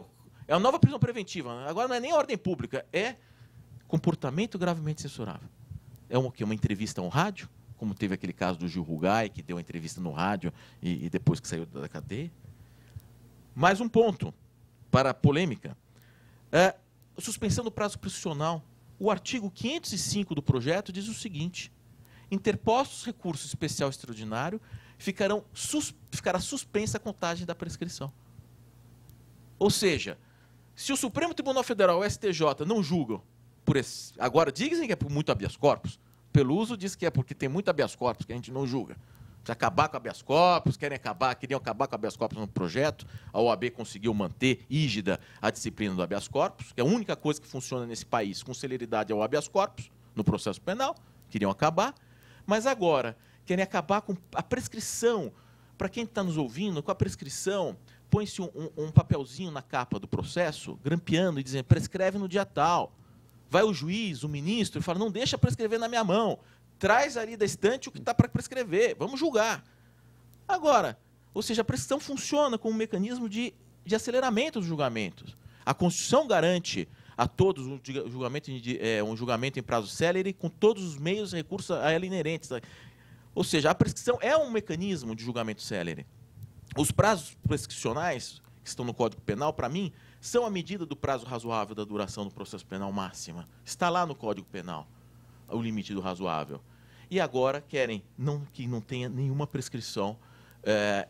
É uma nova prisão preventiva. Agora não é nem ordem pública, é comportamento gravemente censurável. É uma entrevista a um rádio, como teve aquele caso do Gil Rugai, que deu uma entrevista no rádio e depois que saiu da cadeia. Mais um ponto para a polêmica. Suspensão do prazo prescricional. O artigo 505 do projeto diz o seguinte, interpostos recursos especial e extraordinário, ficará suspensa a contagem da prescrição. Ou seja, se o Supremo Tribunal Federal, o STJ, não julgam, agora dizem que é por muito habeas corpus, Peluso diz que é porque tem muito habeas corpus que a gente não julga. Precisa acabar com habeas corpus, queriam acabar com habeas corpus no projeto, a OAB conseguiu manter rígida a disciplina do habeas corpus, que é a única coisa que funciona nesse país com celeridade é o habeas corpus, no processo penal, queriam acabar, mas agora querem acabar com a prescrição, para quem está nos ouvindo, com a prescrição põe-se um papelzinho na capa do processo, grampeando e dizendo, prescreve no dia tal. Vai o juiz, o ministro, e fala, não deixa prescrever na minha mão. Traz ali da estante o que está para prescrever. Vamos julgar. Agora, ou seja, a prescrição funciona como um mecanismo de aceleramento dos julgamentos. A Constituição garante a todos um julgamento em prazo célere com todos os meios e recursos a ela inerentes. Ou seja, a prescrição é um mecanismo de julgamento célere. Os prazos prescricionais, que estão no Código Penal, para mim, são a medida do prazo razoável da duração do processo penal máxima. Está lá no Código Penal, o limite do razoável. E agora querem que não tenha nenhuma prescrição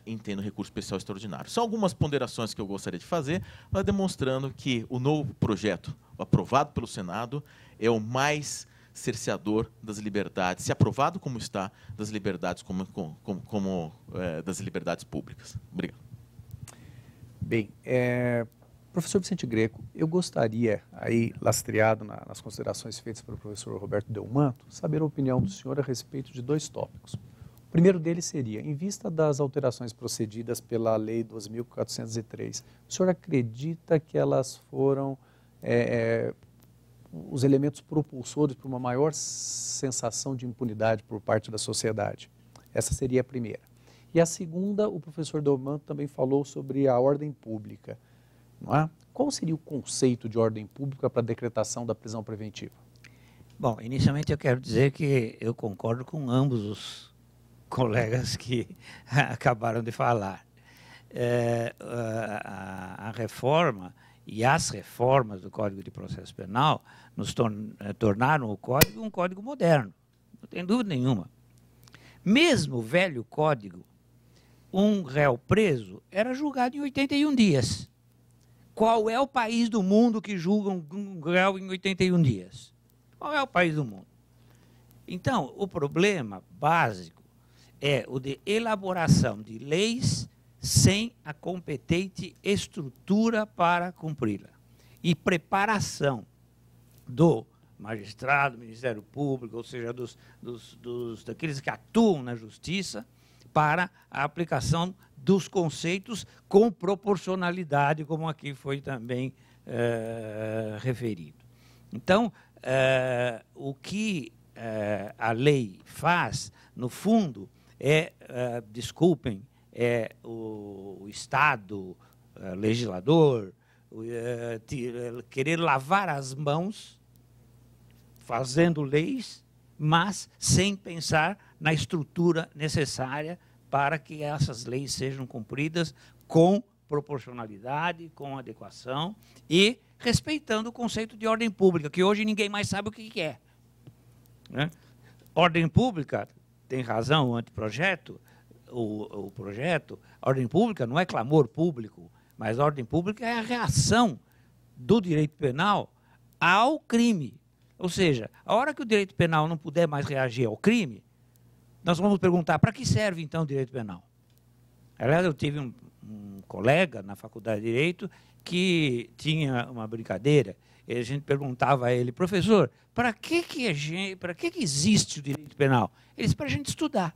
em tendo recurso especial extraordinário. São algumas ponderações que eu gostaria de fazer, mas demonstrando que o novo projeto, aprovado pelo Senado, é o mais cerceador das liberdades, se aprovado como está, das liberdades das liberdades públicas. Obrigado. Bem, professor Vicente Greco, eu gostaria, aí lastreado nas considerações feitas pelo professor Roberto Delmanto, saber a opinião do senhor a respeito de 2 tópicos. O primeiro deles seria, em vista das alterações procedidas pela Lei 2.403, o senhor acredita que elas foram os elementos propulsores para uma maior sensação de impunidade por parte da sociedade? Essa seria a primeira. E a segunda, o professor Delmanto também falou sobre a ordem pública. Não é? Qual seria o conceito de ordem pública para a decretação da prisão preventiva? Bom, inicialmente eu quero dizer que eu concordo com ambos os colegas que acabaram de falar. A reforma e as reformas do Código de Processo Penal nos tornaram o Código um código moderno, não tem dúvida nenhuma. Mesmo o velho Código, um réu preso era julgado em 81 dias. Qual é o país do mundo que julga um réu em 81 dias? Qual é o país do mundo? Então, o problema básico é o de elaboração de leis sem a competente estrutura para cumpri-la. E preparação do magistrado, Ministério Público, ou seja, daqueles que atuam na justiça, para a aplicação dos conceitos com proporcionalidade, como aqui foi também referido. Então, o que a lei faz, no fundo, desculpem, o Estado legislador querer lavar as mãos fazendo leis, mas sem pensar na estrutura necessária para que essas leis sejam cumpridas com proporcionalidade, com adequação e respeitando o conceito de ordem pública, que hoje ninguém mais sabe o que é. Né? Ordem pública, tem razão o anteprojeto, o projeto, a ordem pública não é clamor público, mas a ordem pública é a reação do direito penal ao crime. Ou seja, a hora que o direito penal não puder mais reagir ao crime, nós vamos perguntar, para que serve então o direito penal? Aliás, eu tive um colega na Faculdade de Direito que tinha uma brincadeira, e a gente perguntava a ele, professor, para que existe o direito penal? Ele disse, para a gente estudar,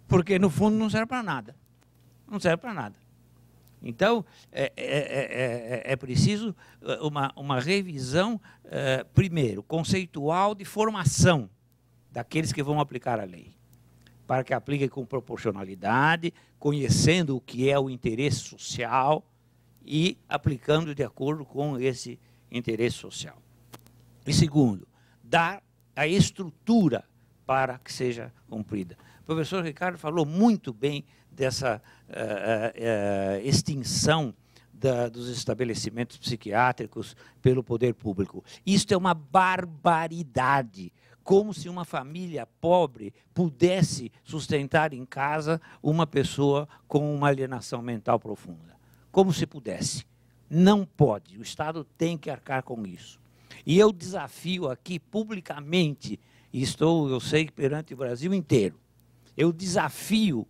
porque no fundo não serve para nada. Não serve para nada. Então, é preciso uma revisão, primeiro, conceitual de formação daqueles que vão aplicar a lei, para que apliquem com proporcionalidade, conhecendo o que é o interesse social e aplicando de acordo com esse interesse social. E segundo, dar a estrutura para que seja cumprida. O professor Ricardo falou muito bem dessa extinção dos estabelecimentos psiquiátricos pelo poder público. Isto é uma barbaridade, como se uma família pobre pudesse sustentar em casa uma pessoa com uma alienação mental profunda. Como se pudesse. Não pode, o Estado tem que arcar com isso. E eu desafio aqui publicamente, e eu sei, perante o Brasil inteiro, eu desafio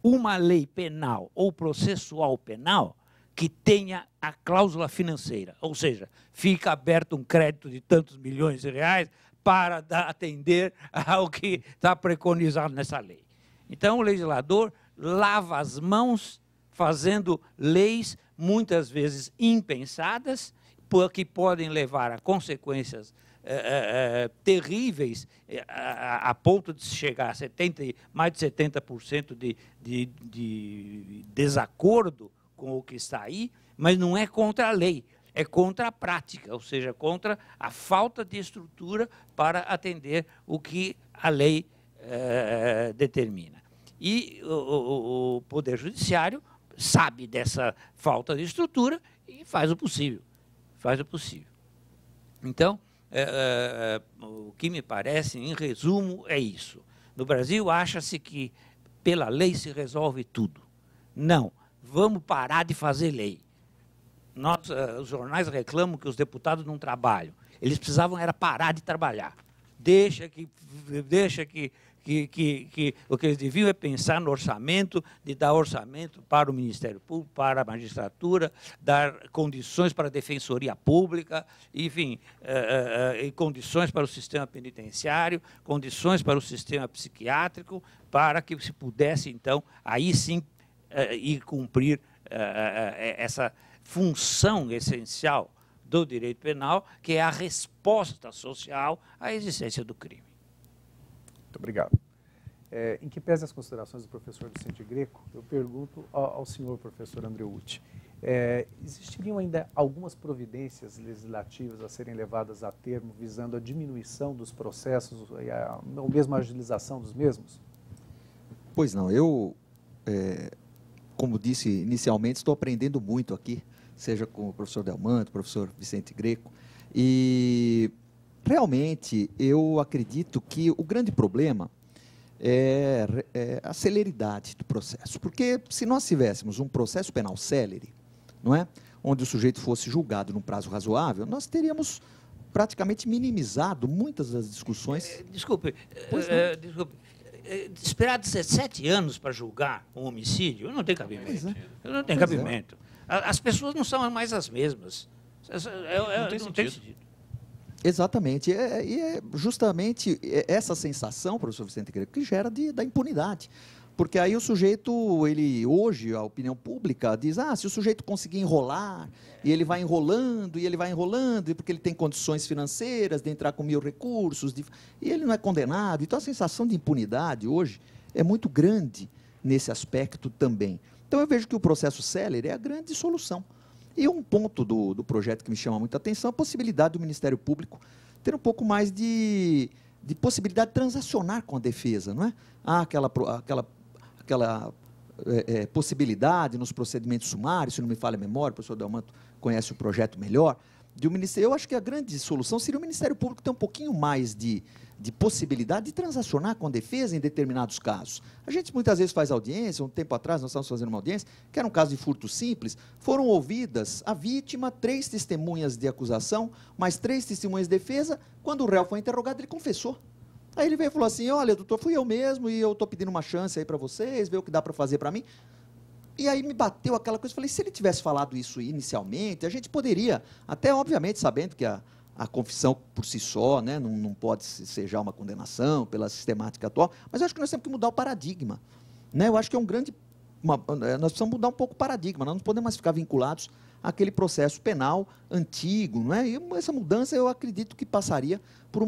uma lei penal ou processual penal que tenha a cláusula financeira, ou seja, fica aberto um crédito de tantos milhões de reais para atender ao que está preconizado nessa lei. Então, o legislador lava as mãos fazendo leis muitas vezes impensadas, que podem levar a consequências terríveis, a ponto de chegar a mais de 70% de desacordo com o que está aí, mas não é contra a lei, é contra a prática, ou seja, contra a falta de estrutura para atender o que a lei determina. E o Poder Judiciário sabe dessa falta de estrutura e faz o possível. Faz o possível. Então, o que me parece, em resumo, é isso. No Brasil, acha-se que pela lei se resolve tudo. Não, vamos parar de fazer lei. Os jornais reclamam que os deputados não trabalham. Eles precisavam era parar de trabalhar. Deixa que o que eles deviam é pensar no orçamento, de dar orçamento para o Ministério Público, para a magistratura, dar condições para a Defensoria Pública, enfim, e condições para o sistema penitenciário, condições para o sistema psiquiátrico, para que se pudesse, então, aí sim, ir cumprir essa função essencial do direito penal, que é a resposta social à existência do crime. Muito obrigado. Em que pese as considerações do professor Vicente Greco, eu pergunto ao senhor professor Andreucci, existiriam ainda algumas providências legislativas a serem levadas a termo visando a diminuição dos processos ou mesmo a agilização dos mesmos? Pois não, eu, como disse inicialmente, estou aprendendo muito aqui, seja com o professor Delmanto, o professor Vicente Greco, e realmente eu acredito que o grande problema é a celeridade do processo, porque se nós tivéssemos um processo penal célere, não é, onde o sujeito fosse julgado num prazo razoável, nós teríamos praticamente minimizado muitas das discussões. Desculpe, esperar 17 anos para julgar um homicídio não tem cabimento. Não tem cabimento. As pessoas não são mais as mesmas. Não tem sentido. Exatamente. E é justamente essa sensação, professor Vicente Greco, que gera da impunidade. Porque aí o sujeito, hoje, a opinião pública diz, se o sujeito conseguir enrolar, e ele vai enrolando, e porque ele tem condições financeiras de entrar com 1000 recursos, e ele não é condenado. Então, a sensação de impunidade hoje é muito grande nesse aspecto também. Então, eu vejo que o processo célere é a grande solução. E um ponto do projeto que me chama muita atenção é a possibilidade do Ministério Público ter um pouco mais de possibilidade de transacionar com a defesa, não é? Há aquela possibilidade nos procedimentos sumários, se não me falha a memória, o professor Delmanto conhece o projeto melhor, eu acho que a grande solução seria o Ministério Público ter um pouquinho mais de possibilidade de transacionar com a defesa em determinados casos. A gente muitas vezes faz audiência, um tempo atrás nós estávamos fazendo uma audiência, que era um caso de furto simples, foram ouvidas a vítima, 3 testemunhas de acusação, mais 3 testemunhas de defesa, quando o réu foi interrogado, ele confessou. Aí ele veio e falou assim, olha, doutor, fui eu mesmo e eu estou pedindo uma chance aí para vocês, ver o que dá para fazer para mim. E aí me bateu aquela coisa, falei, se ele tivesse falado isso inicialmente, a gente poderia, até obviamente sabendo que a confissão por si só, né, não pode ser já uma condenação pela sistemática atual, mas eu acho que nós temos que mudar o paradigma. Né? Eu acho que é nós precisamos mudar um pouco o paradigma, nós não podemos mais ficar vinculados àquele processo penal antigo. Não é? E essa mudança eu acredito que passaria por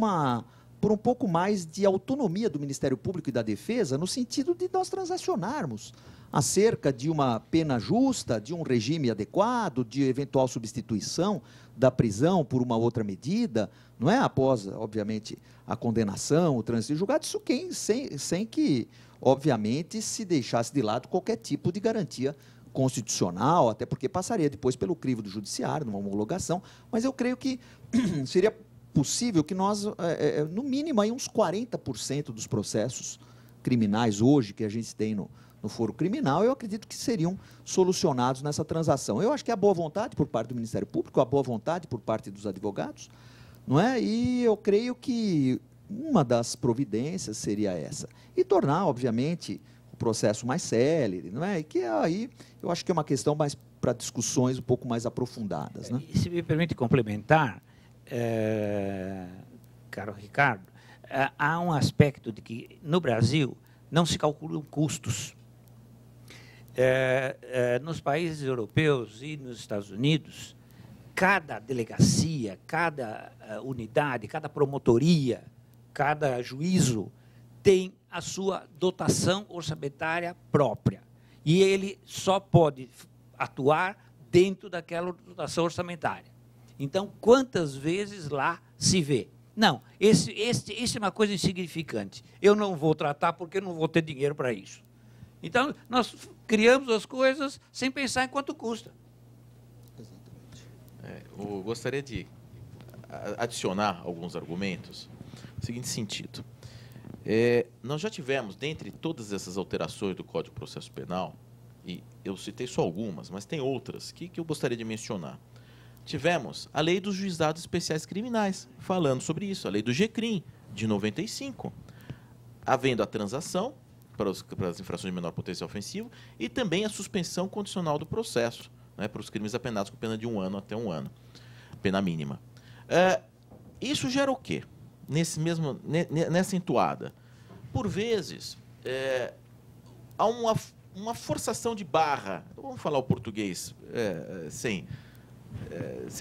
um pouco mais de autonomia do Ministério Público e da Defesa, no sentido de nós transacionarmos acerca de uma pena justa, de um regime adequado, de eventual substituição da prisão por uma outra medida, não é? Após, obviamente, a condenação, o trânsito de julgado, isso sem que, obviamente, se deixasse de lado qualquer tipo de garantia constitucional, até porque passaria depois pelo crivo do judiciário, numa homologação, mas eu creio que seria possível que nós, no mínimo, aí uns 40% dos processos criminais hoje que a gente tem no foro criminal, eu acredito que seriam solucionados nessa transação. Eu acho que há boa vontade por parte do Ministério Público, há boa vontade por parte dos advogados, não é? E eu creio que uma das providências seria essa. E tornar, obviamente, o processo mais célere, não é? E que aí eu acho que é uma questão mais para discussões um pouco mais aprofundadas. Né? E se me permite complementar, caro Ricardo, há um aspecto de que, no Brasil, não se calculam custos. nos países europeus e nos Estados Unidos, cada delegacia, cada unidade, cada promotoria, cada juízo tem a sua dotação orçamentária própria. E ele só pode atuar dentro daquela dotação orçamentária. Então, quantas vezes lá se vê? Não, isso é uma coisa insignificante. Eu não vou tratar porque eu não vou ter dinheiro para isso. Então, nós criamos as coisas sem pensar em quanto custa. Eu gostaria de adicionar alguns argumentos no seguinte sentido. Nós já tivemos, dentre todas essas alterações do Código de Processo Penal, e eu citei só algumas, mas tem outras que eu gostaria de mencionar. Tivemos a Lei dos Juizados Especiais Criminais, falando sobre isso, a Lei do GCRIM, de 95, havendo a transação para as infrações de menor potencial ofensivo e também a suspensão condicional do processo, né, para os crimes apenados com pena de 1 ano até 1 ano, pena mínima. Isso gera o quê? Nessa entoada? Por vezes, há uma forçação de barra, vamos falar o português sem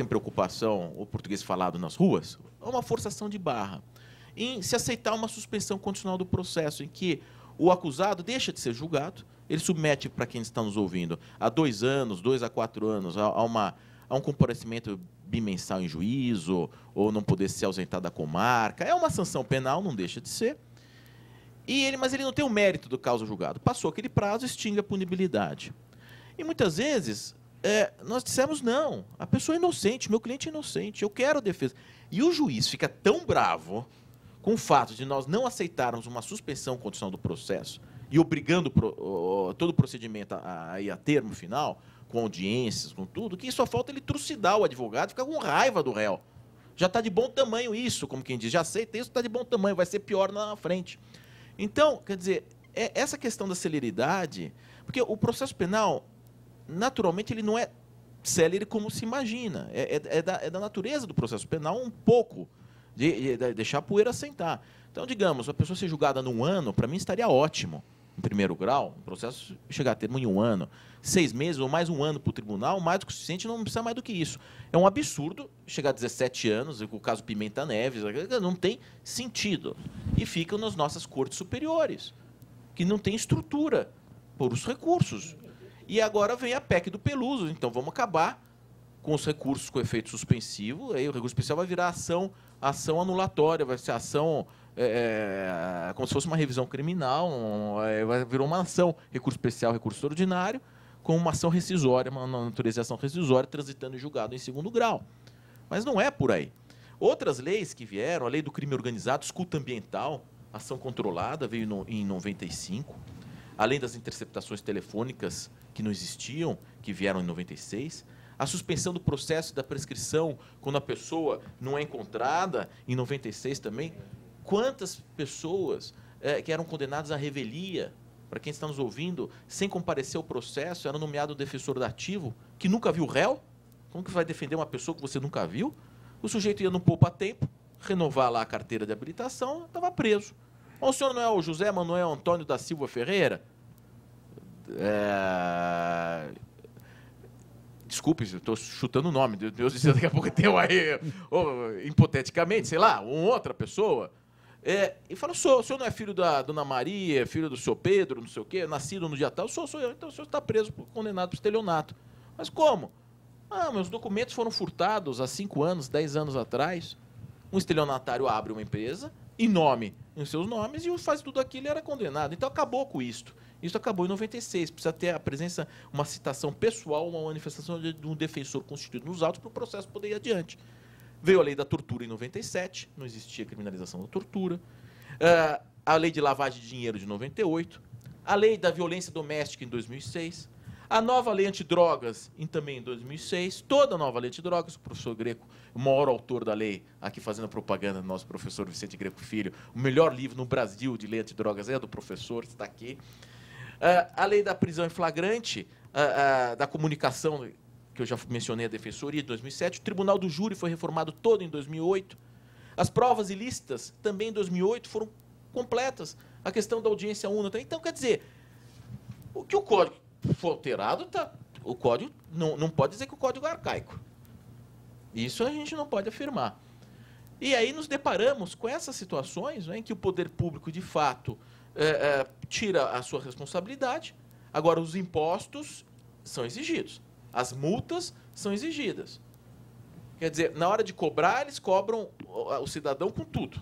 preocupação, o português falado nas ruas, há uma forçação de barra em se aceitar uma suspensão condicional do processo, em que o acusado deixa de ser julgado, ele submete, para quem está nos ouvindo, a 2 anos, 2 a 4 anos, a um comparecimento bimensal em juízo, ou não poder se ausentar da comarca. É uma sanção penal, não deixa de ser. Mas ele não tem o mérito do causa julgado. Passou aquele prazo, extingue a punibilidade. E muitas vezes nós dissemos, não, a pessoa é inocente, meu cliente é inocente, eu quero defesa. E o juiz fica tão bravo com o fato de nós não aceitarmos uma suspensão condicional do processo e obrigando todo o procedimento a ir a termo final, com audiências, com tudo, que só falta ele trucidar o advogado, ficar com raiva do réu. Já está de bom tamanho isso, como quem diz, já aceita isso, está de bom tamanho, vai ser pior na frente. Então, quer dizer, essa questão da celeridade, porque o processo penal, naturalmente, ele não é célere como se imagina. É da natureza do processo penal um pouco de deixar a poeira assentar. Então, digamos, a pessoa ser julgada num ano, para mim estaria ótimo. Em primeiro grau, o processo chegar a termo em 1 ano. 6 meses ou mais 1 ano para o tribunal, mais do que o suficiente, não precisa mais do que isso. É um absurdo chegar a 17 anos, com o caso Pimenta Neves, não tem sentido. E ficam nas nossas cortes superiores, que não tem estrutura por os recursos. E agora vem a PEC do Peluso, então vamos acabar com os recursos com efeito suspensivo, aí o recurso especial vai virar ação anulatória, vai ser ação como se fosse uma revisão criminal, virou uma ação, recurso especial, recurso ordinário, com uma ação rescisória, uma natureza de ação rescisória, transitando em julgado em 2º grau. Mas não é por aí. Outras leis que vieram, a lei do crime organizado, escuta ambiental, ação controlada, veio em 95, além das interceptações telefônicas que não existiam, que vieram em 96, a suspensão do processo da prescrição quando a pessoa não é encontrada, em 96 também. Quantas pessoas que eram condenadas à revelia, para quem está nos ouvindo, sem comparecer ao processo, era nomeado defensor dativo, que nunca viu o réu? Como que vai defender uma pessoa que você nunca viu? O sujeito ia no poupa-tempo, renovar lá a carteira de habilitação, estava preso. O senhor não é o José Manuel Antônio da Silva Ferreira? Desculpe, estou chutando o nome. Deus disse, daqui a pouco tem aí, hipoteticamente, sei lá, outra pessoa. E fala, o senhor não é filho da Dona Maria, filho do senhor Pedro, não sei o quê, nascido no dia tal? Sou eu, então o senhor está preso, condenado por estelionato. Mas como? Meus documentos foram furtados há 5 anos, 10 anos atrás. Um estelionatário abre uma empresa, em seus nomes, e faz tudo aquilo e era condenado. Então acabou com isto. Isso acabou em 96. Precisa ter a presença, uma citação pessoal, uma manifestação de um defensor constituído nos autos para o processo poder ir adiante. Veio a lei da tortura em 97, não existia criminalização da tortura. A lei de lavagem de dinheiro de 98. A lei da violência doméstica em 2006. A nova lei antidrogas também em 2006. Toda a nova lei antidrogas. O professor Greco, o maior autor da lei, aqui fazendo propaganda do nosso professor Vicente Greco Filho. O melhor livro no Brasil de lei antidrogas é do professor, está aqui. A lei da prisão em flagrante, da comunicação, que eu já mencionei, a defensoria, de 2007. O Tribunal do Júri foi reformado todo em 2008. As provas ilícitas, também em 2008, foram completas. A questão da audiência única. Então, quer dizer, o que o Código for alterado, o código não pode dizer que o código é arcaico. Isso a gente não pode afirmar. E aí nos deparamos com essas situações, né, em que o poder público, de fato, tira a sua responsabilidade. Agora, os impostos são exigidos. As multas são exigidas. Quer dizer, na hora de cobrar, eles cobram o cidadão com tudo.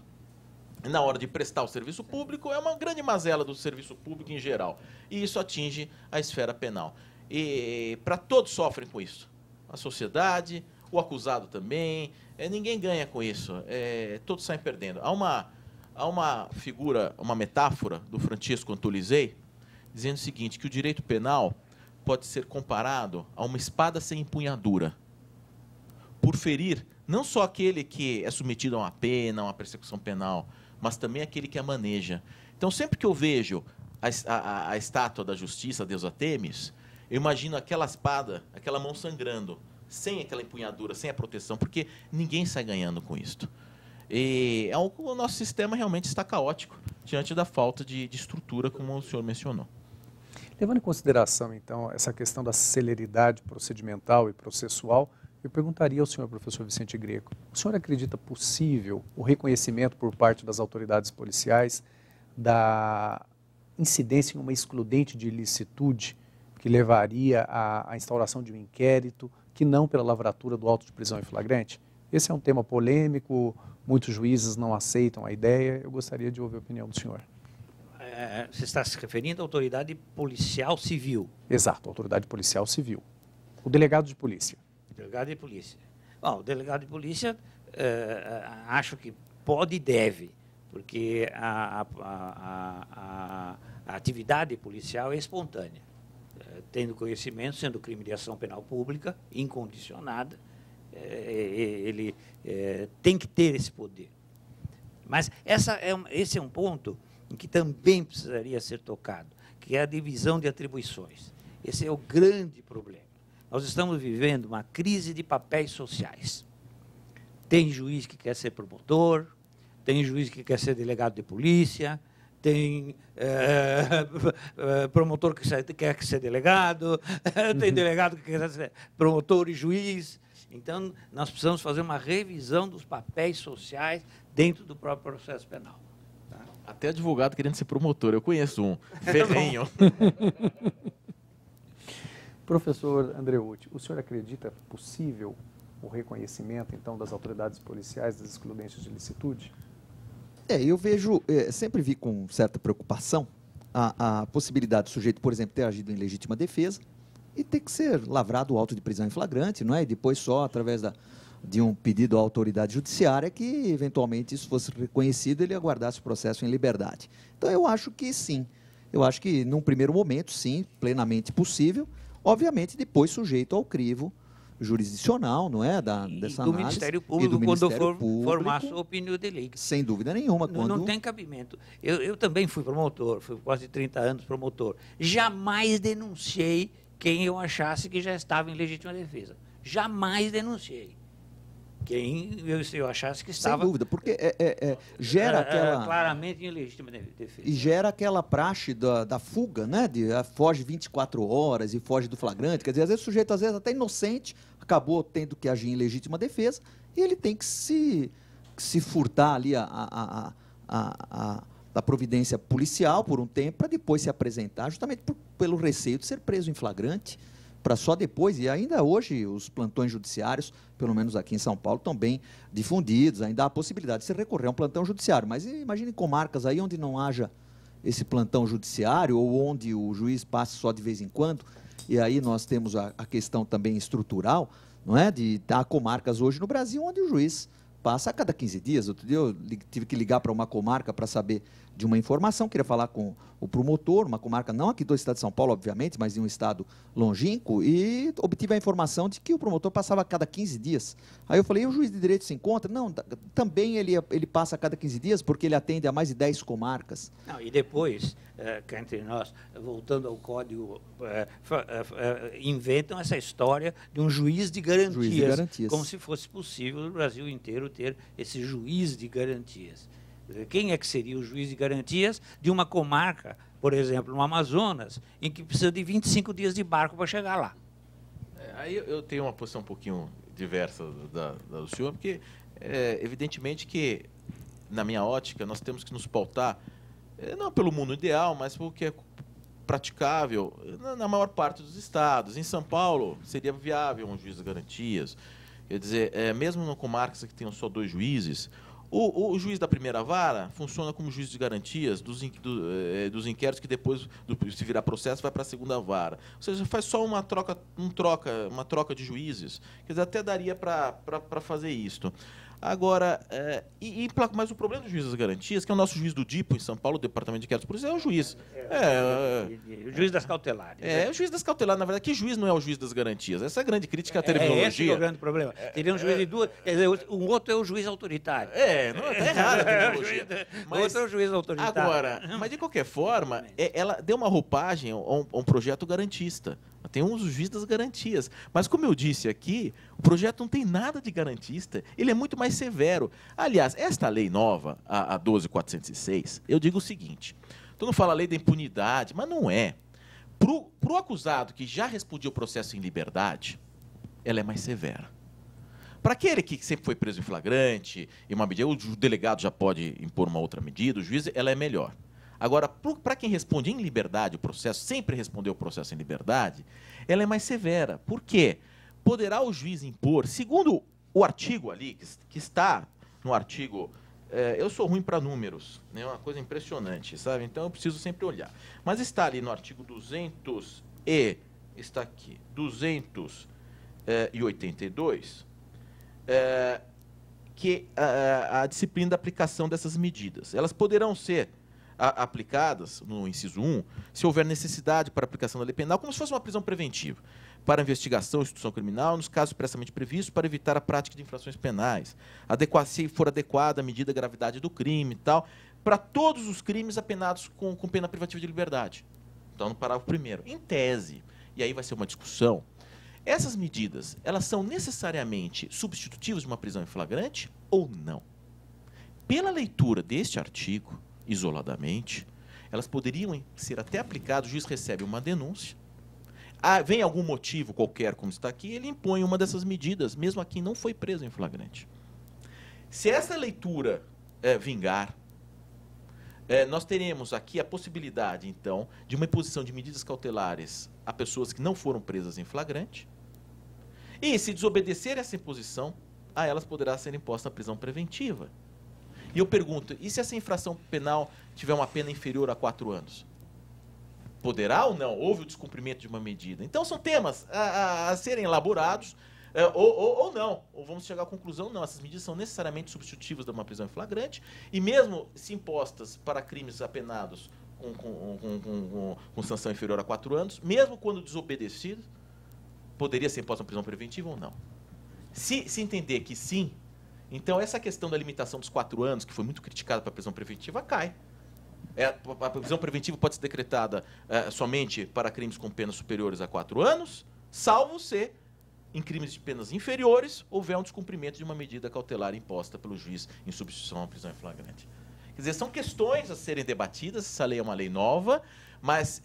Na hora de prestar o serviço público, é uma grande mazela do serviço público em geral. E isso atinge a esfera penal. E para todos sofrem com isso. A sociedade, o acusado também. Ninguém ganha com isso. Todos saem perdendo. Há uma figura, uma metáfora do Francisco Antolizei, dizendo o seguinte, que o direito penal pode ser comparado a uma espada sem empunhadura, por ferir não só aquele que é submetido a uma pena, a uma persecução penal, mas também aquele que a maneja. Então, sempre que eu vejo a estátua da justiça, Deus a Temis, eu imagino aquela espada, aquela mão sangrando, sem aquela empunhadura, sem a proteção, porque ninguém sai ganhando com isso. E o nosso sistema realmente está caótico diante da falta de estrutura, como o senhor mencionou. Levando em consideração, então, essa questão da celeridade procedimental e processual, eu perguntaria ao senhor professor Vicente Greco, o senhor acredita possível o reconhecimento por parte das autoridades policiais da incidência em uma excludente de ilicitude que levaria à instauração de um inquérito, que não pela lavratura do auto de prisão em flagrante? Esse é um tema polêmico, muitos juízes não aceitam a ideia, eu gostaria de ouvir a opinião do senhor. Você está se referindo à autoridade policial civil? Exato, autoridade policial civil. O delegado de polícia. Delegado de polícia. Bom, o delegado de polícia, acho que pode e deve, porque a atividade policial é espontânea. Tendo conhecimento, sendo crime de ação penal pública, incondicionada, ele tem que ter esse poder. Mas esse é um ponto em que também precisaria ser tocado, que é a divisão de atribuições. Esse é o grande problema. Nós estamos vivendo uma crise de papéis sociais. Tem juiz que quer ser promotor, tem juiz que quer ser delegado de polícia, tem promotor que quer ser delegado, tem delegado que quer ser promotor e juiz. Então, nós precisamos fazer uma revisão dos papéis sociais dentro do próprio processo penal. Tá? Até advogado querendo ser promotor, eu conheço um, ferrenho. Professor Andreucci, o senhor acredita possível o reconhecimento, então, das autoridades policiais das excludentes de ilicitude? Eu vejo, sempre vi com certa preocupação a possibilidade do sujeito, por exemplo, ter agido em legítima defesa e ter que ser lavrado o auto de prisão em flagrante, não é? E depois só através de um pedido à autoridade judiciária que, eventualmente, isso fosse reconhecido, ele aguardasse o processo em liberdade. Então, eu acho que sim. Eu acho que, num primeiro momento, sim, plenamente possível, obviamente, depois sujeito ao crivo jurisdicional, não é? Dessa do análise. Ministério Público, do quando Ministério for Público, formar sua opinião de lei. Sem dúvida nenhuma. Não tem cabimento. Eu também fui promotor, fui quase 30 anos promotor. Jamais denunciei quem eu achasse que já estava em legítima defesa. Jamais denunciei. Quem eu achasse que estava... Sem dúvida, porque gera aquela... claramente em legítima defesa. E gera aquela praxe da fuga, né? Foge 24 horas e foge do flagrante. Quer dizer, às vezes o sujeito, às vezes até inocente, acabou tendo que agir em legítima defesa e ele tem que se furtar ali a providência policial por um tempo para depois se apresentar, justamente pelo receio de ser preso em flagrante, para só depois, e ainda hoje os plantões judiciários, pelo menos aqui em São Paulo, estão bem difundidos, ainda há a possibilidade de se recorrer a um plantão judiciário, mas imagine comarcas aí onde não haja esse plantão judiciário ou onde o juiz passe só de vez em quando, e aí nós temos a questão também estrutural, não é? Há comarcas hoje no Brasil onde o juiz passa a cada 15 dias. Outro dia eu tive que ligar para uma comarca para saber de uma informação, queria falar com o promotor, uma comarca não aqui do estado de São Paulo, obviamente, mas de um estado longínquo, e obtive a informação de que o promotor passava a cada 15 dias. Aí eu falei, e o juiz de direito se encontra? Não, também ele passa a cada 15 dias, porque ele atende a mais de 10 comarcas. Não, e depois, cá entre nós, voltando ao código, inventam essa história de um juiz de garantias, como se fosse possível no Brasil inteiro ter esse juiz de garantias. Quem é que seria o juiz de garantias de uma comarca por exemplo, no Amazonas, em que precisa de 25 dias de barco para chegar lá. Aí eu tenho uma posição um pouquinho diversa do senhor, porque, evidentemente que, na minha ótica, nós temos que nos pautar, não pelo mundo ideal, mas pelo que é praticável na maior parte dos estados. Em São Paulo, seria viável um juiz de garantias. Quer dizer, mesmo no comarcas que tenham só 2 juízes, o juiz da primeira vara funciona como juiz de garantias dos inquéritos que depois, se virar processo, vai para a segunda vara. Ou seja, faz só uma troca de juízes. Quer dizer, até daria para fazer isto. Agora, mas o problema do juiz das garantias, que é o nosso juiz do DIPO em São Paulo, o Departamento de Inquéritos Policiais, é o juiz. O juiz das cautelares. O juiz das cautelares, na verdade. Que juiz não é o juiz das garantias? Essa é a grande crítica à terminologia. Esse é o grande problema. Teria um juiz de duas, quer dizer, um outro é o juiz autoritário. Não, está errada a terminologia. O outro é o juiz autoritário. Agora, mas de qualquer forma, ela deu uma roupagem a um projeto garantista. Tem uns juízes das garantias. Mas, como eu disse aqui, o projeto não tem nada de garantista. Ele é muito mais severo. Aliás, esta lei nova, a 12.406, eu digo o seguinte. Tu não fala lei da impunidade, mas não é. Para o acusado que já respondia o processo em liberdade, ela é mais severa. Para aquele que sempre foi preso em flagrante, e uma medida, o delegado já pode impor uma outra medida, o juiz, ela é melhor. Agora, para quem responde em liberdade o processo, sempre respondeu o processo em liberdade, ela é mais severa. Por quê? Poderá o juiz impor, segundo o artigo ali, que está no artigo... eu sou ruim para números, é uma coisa impressionante, sabe? Então eu preciso sempre olhar. Mas está ali no artigo 282, que a disciplina da aplicação dessas medidas. Elas poderão ser aplicadas, no inciso 1, se houver necessidade para a aplicação da lei penal, como se fosse uma prisão preventiva, para investigação e instituição criminal, nos casos expressamente previstos, para evitar a prática de infrações penais, se for adequada a medida da gravidade do crime e tal, para todos os crimes apenados com pena privativa de liberdade. Então, no parágrafo 1º, em tese, e aí vai ser uma discussão, essas medidas, elas são necessariamente substitutivas de uma prisão em flagrante ou não? Pela leitura deste artigo, isoladamente, elas poderiam ser até aplicadas, o juiz recebe uma denúncia, vem algum motivo qualquer, como está aqui, ele impõe uma dessas medidas, mesmo a quem não foi preso em flagrante. Se essa leitura vingar, nós teremos aqui a possibilidade, então, de uma imposição de medidas cautelares a pessoas que não foram presas em flagrante, e, se desobedecer essa imposição, a elas poderá ser imposta a prisão preventiva. E eu pergunto, e se essa infração penal tiver uma pena inferior a 4 anos? Poderá ou não? Houve o descumprimento de uma medida. Então, são temas a serem elaborados, ou não. Ou vamos chegar à conclusão, não. Essas medidas são necessariamente substitutivas de uma prisão em flagrante, e mesmo se impostas para crimes apenados com sanção inferior a 4 anos, mesmo quando desobedecido, poderia ser imposta uma prisão preventiva ou não. Se entender que sim, então essa questão da limitação dos 4 anos, que foi muito criticada para a prisão preventiva, cai. A prisão preventiva pode ser decretada somente para crimes com penas superiores a 4 anos, salvo se, em crimes de penas inferiores, houver um descumprimento de uma medida cautelar imposta pelo juiz em substituição à prisão em flagrante. Quer dizer, são questões a serem debatidas, essa lei é uma lei nova, mas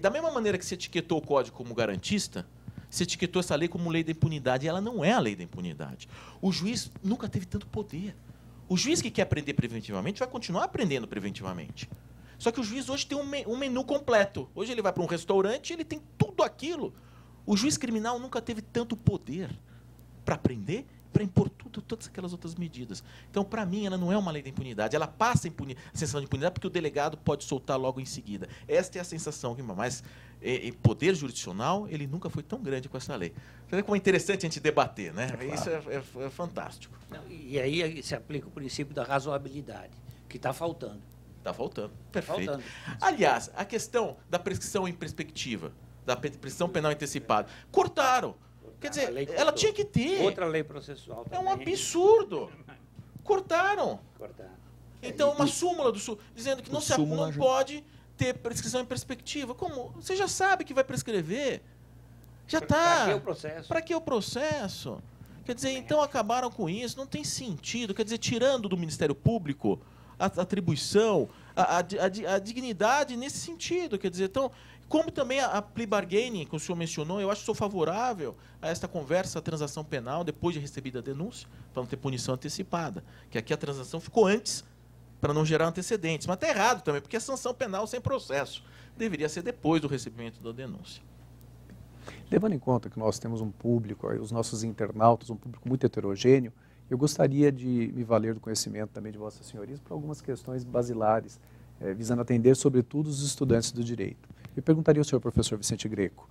da mesma maneira que se etiquetou o Código como garantista, se etiquetou essa lei como lei da impunidade, e ela não é a lei da impunidade. O juiz nunca teve tanto poder. O juiz que quer aprender preventivamente vai continuar aprendendo preventivamente. Só que o juiz hoje tem um menu completo. Hoje ele vai para um restaurante e ele tem tudo aquilo. O juiz criminal nunca teve tanto poder para aprender, para impor todas aquelas outras medidas. Então, para mim, ela não é uma lei da impunidade. Ela passa a sensação de impunidade porque o delegado pode soltar logo em seguida. Esta é a sensação. Mas poder jurisdicional, ele nunca foi tão grande com essa lei. Você vê como é interessante a gente debater, né? Claro. Isso é fantástico. E aí se aplica o princípio da razoabilidade, que está faltando. Está faltando. Perfeito. Aliás, a questão da prescrição em perspectiva, da prescrição penal antecipada, cortaram. Quer dizer, ela tinha que ter. Outra lei processual também. É um absurdo. Cortaram. Então, uma súmula dizendo que não pode ter prescrição em perspectiva. Como? Você já sabe que vai prescrever. Já está. Para que o processo? Para que o processo? Quer dizer, então acabaram com isso. Não tem sentido. Quer dizer, tirando do Ministério Público a atribuição, a dignidade nesse sentido. Quer dizer, então, como também a plea bargaining, que o senhor mencionou, eu acho que sou favorável a esta conversa, a transação penal, depois de recebida a denúncia, para não ter punição antecipada. Que aqui a transação ficou antes, para não gerar antecedentes. Mas está errado também, porque é sanção penal sem processo. Deveria ser depois do recebimento da denúncia. Levando em conta que nós temos um público, os nossos internautas, um público muito heterogêneo, eu gostaria de me valer do conhecimento também de Vossas Senhorias para algumas questões basilares, visando atender, sobretudo, os estudantes do direito. Eu perguntaria ao senhor professor Vicente Greco,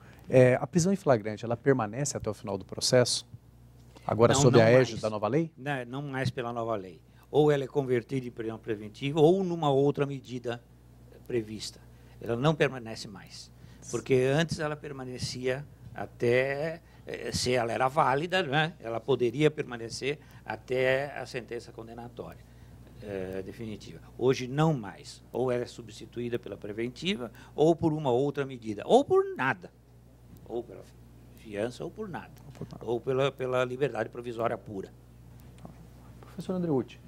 a prisão em flagrante, ela permanece até o final do processo? Agora Não, sob não a égide mais. da nova lei? Não mais pela nova lei. Ou ela é convertida em prisão preventiva ou numa outra medida prevista. Ela não permanece mais. Porque antes ela permanecia até, se ela era válida, né, ela poderia permanecer até a sentença condenatória definitiva. Hoje não mais. Ou ela é substituída pela preventiva, ou por uma outra medida, ou por nada. Ou pela fiança, ou por nada. Ou pela liberdade provisória pura. Professor Andreucci,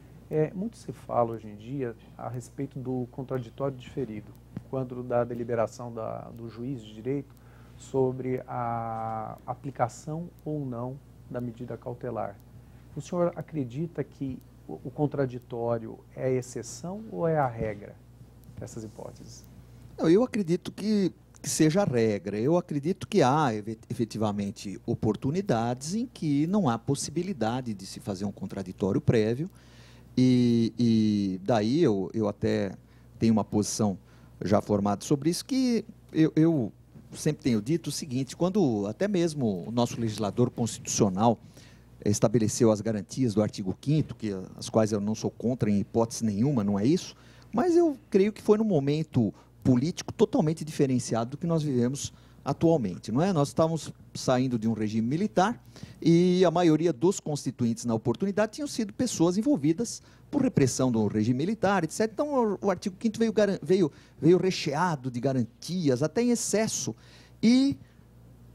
muito se fala hoje em dia a respeito do contraditório diferido, quando da deliberação do juiz de direito sobre a aplicação ou não da medida cautelar. O senhor acredita que o contraditório é a exceção ou é a regra dessas hipóteses? Não, eu acredito que seja a regra. Eu acredito que há, efetivamente, oportunidades em que não há possibilidade de se fazer um contraditório prévio. E daí eu até tenho uma posição já formada sobre isso, que eu sempre tenho dito o seguinte: quando até mesmo o nosso legislador constitucional estabeleceu as garantias do artigo 5º, as quais eu não sou contra em hipótese nenhuma, não é isso, mas eu creio que foi num momento político totalmente diferenciado do que nós vivemos atualmente, não é? Nós estávamos saindo de um regime militar e a maioria dos constituintes na oportunidade tinham sido pessoas envolvidas por repressão do regime militar, etc. Então, o artigo 5º veio recheado de garantias, até em excesso, e,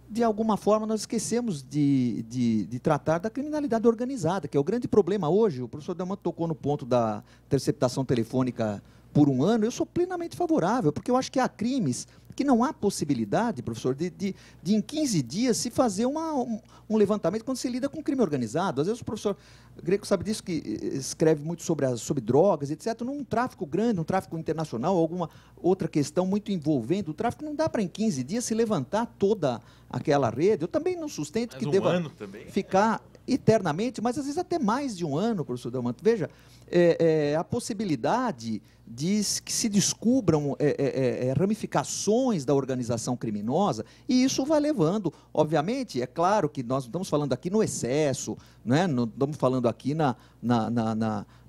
de alguma forma, nós esquecemos de tratar da criminalidade organizada, que é o grande problema hoje. O professor Delmanto tocou no ponto da interceptação telefônica por 1 ano. Eu sou plenamente favorável, porque eu acho que há crimes que não há possibilidade, professor, de em 15 dias se fazer um levantamento quando se lida com crime organizado. Às vezes o professor Greco sabe disso, que escreve muito sobre drogas, etc. Num tráfico grande, um tráfico internacional, alguma outra questão muito envolvendo o tráfico, não dá para em 15 dias se levantar toda aquela rede. Eu também não sustento que deva ficar eternamente, mas às vezes até mais de 1 ano, professor Delmanto. Veja, a possibilidade de que se descubram ramificações da organização criminosa, e isso vai levando, obviamente, é claro que nós não estamos falando aqui no excesso, né? Não estamos falando aqui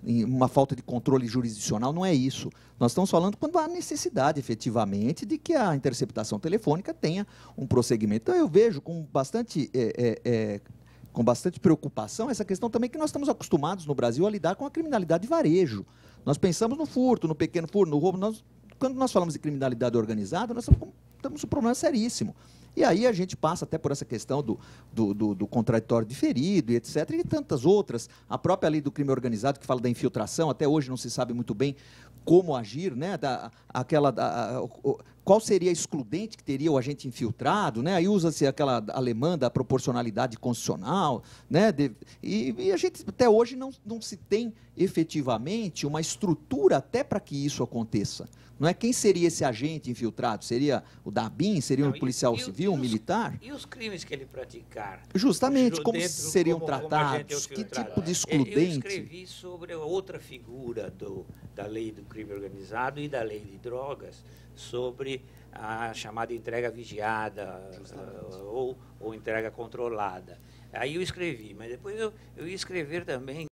em uma falta de controle jurisdicional, não é isso. Nós estamos falando quando há necessidade, efetivamente, de que a interceptação telefônica tenha um prosseguimento. Então, eu vejo com bastante preocupação essa questão também, que nós estamos acostumados no Brasil a lidar com a criminalidade de varejo. Nós pensamos no furto, no pequeno furto, no roubo. Quando nós falamos de criminalidade organizada, nós temos um problema seríssimo. E aí a gente passa até por essa questão do contraditório diferido e etc. E tantas outras. A própria lei do crime organizado, que fala da infiltração, até hoje não se sabe muito bem como agir, né? Qual seria a excludente que teria o agente infiltrado, né? Aí usa-se aquela alemã da proporcionalidade constitucional, né? E a gente até hoje não se tem efetivamente uma estrutura até para que isso aconteça. Não é? Quem seria esse agente infiltrado? Seria o da ABIN? Seria um policial civil, um militar? E os crimes que ele praticar? Justamente, como seriam tratados? Que tipo de excludente? Eu escrevi sobre outra figura da lei do crime organizado e da lei de drogas, sobre a chamada entrega vigiada ou entrega controlada. Aí eu escrevi, mas depois eu ia escrever também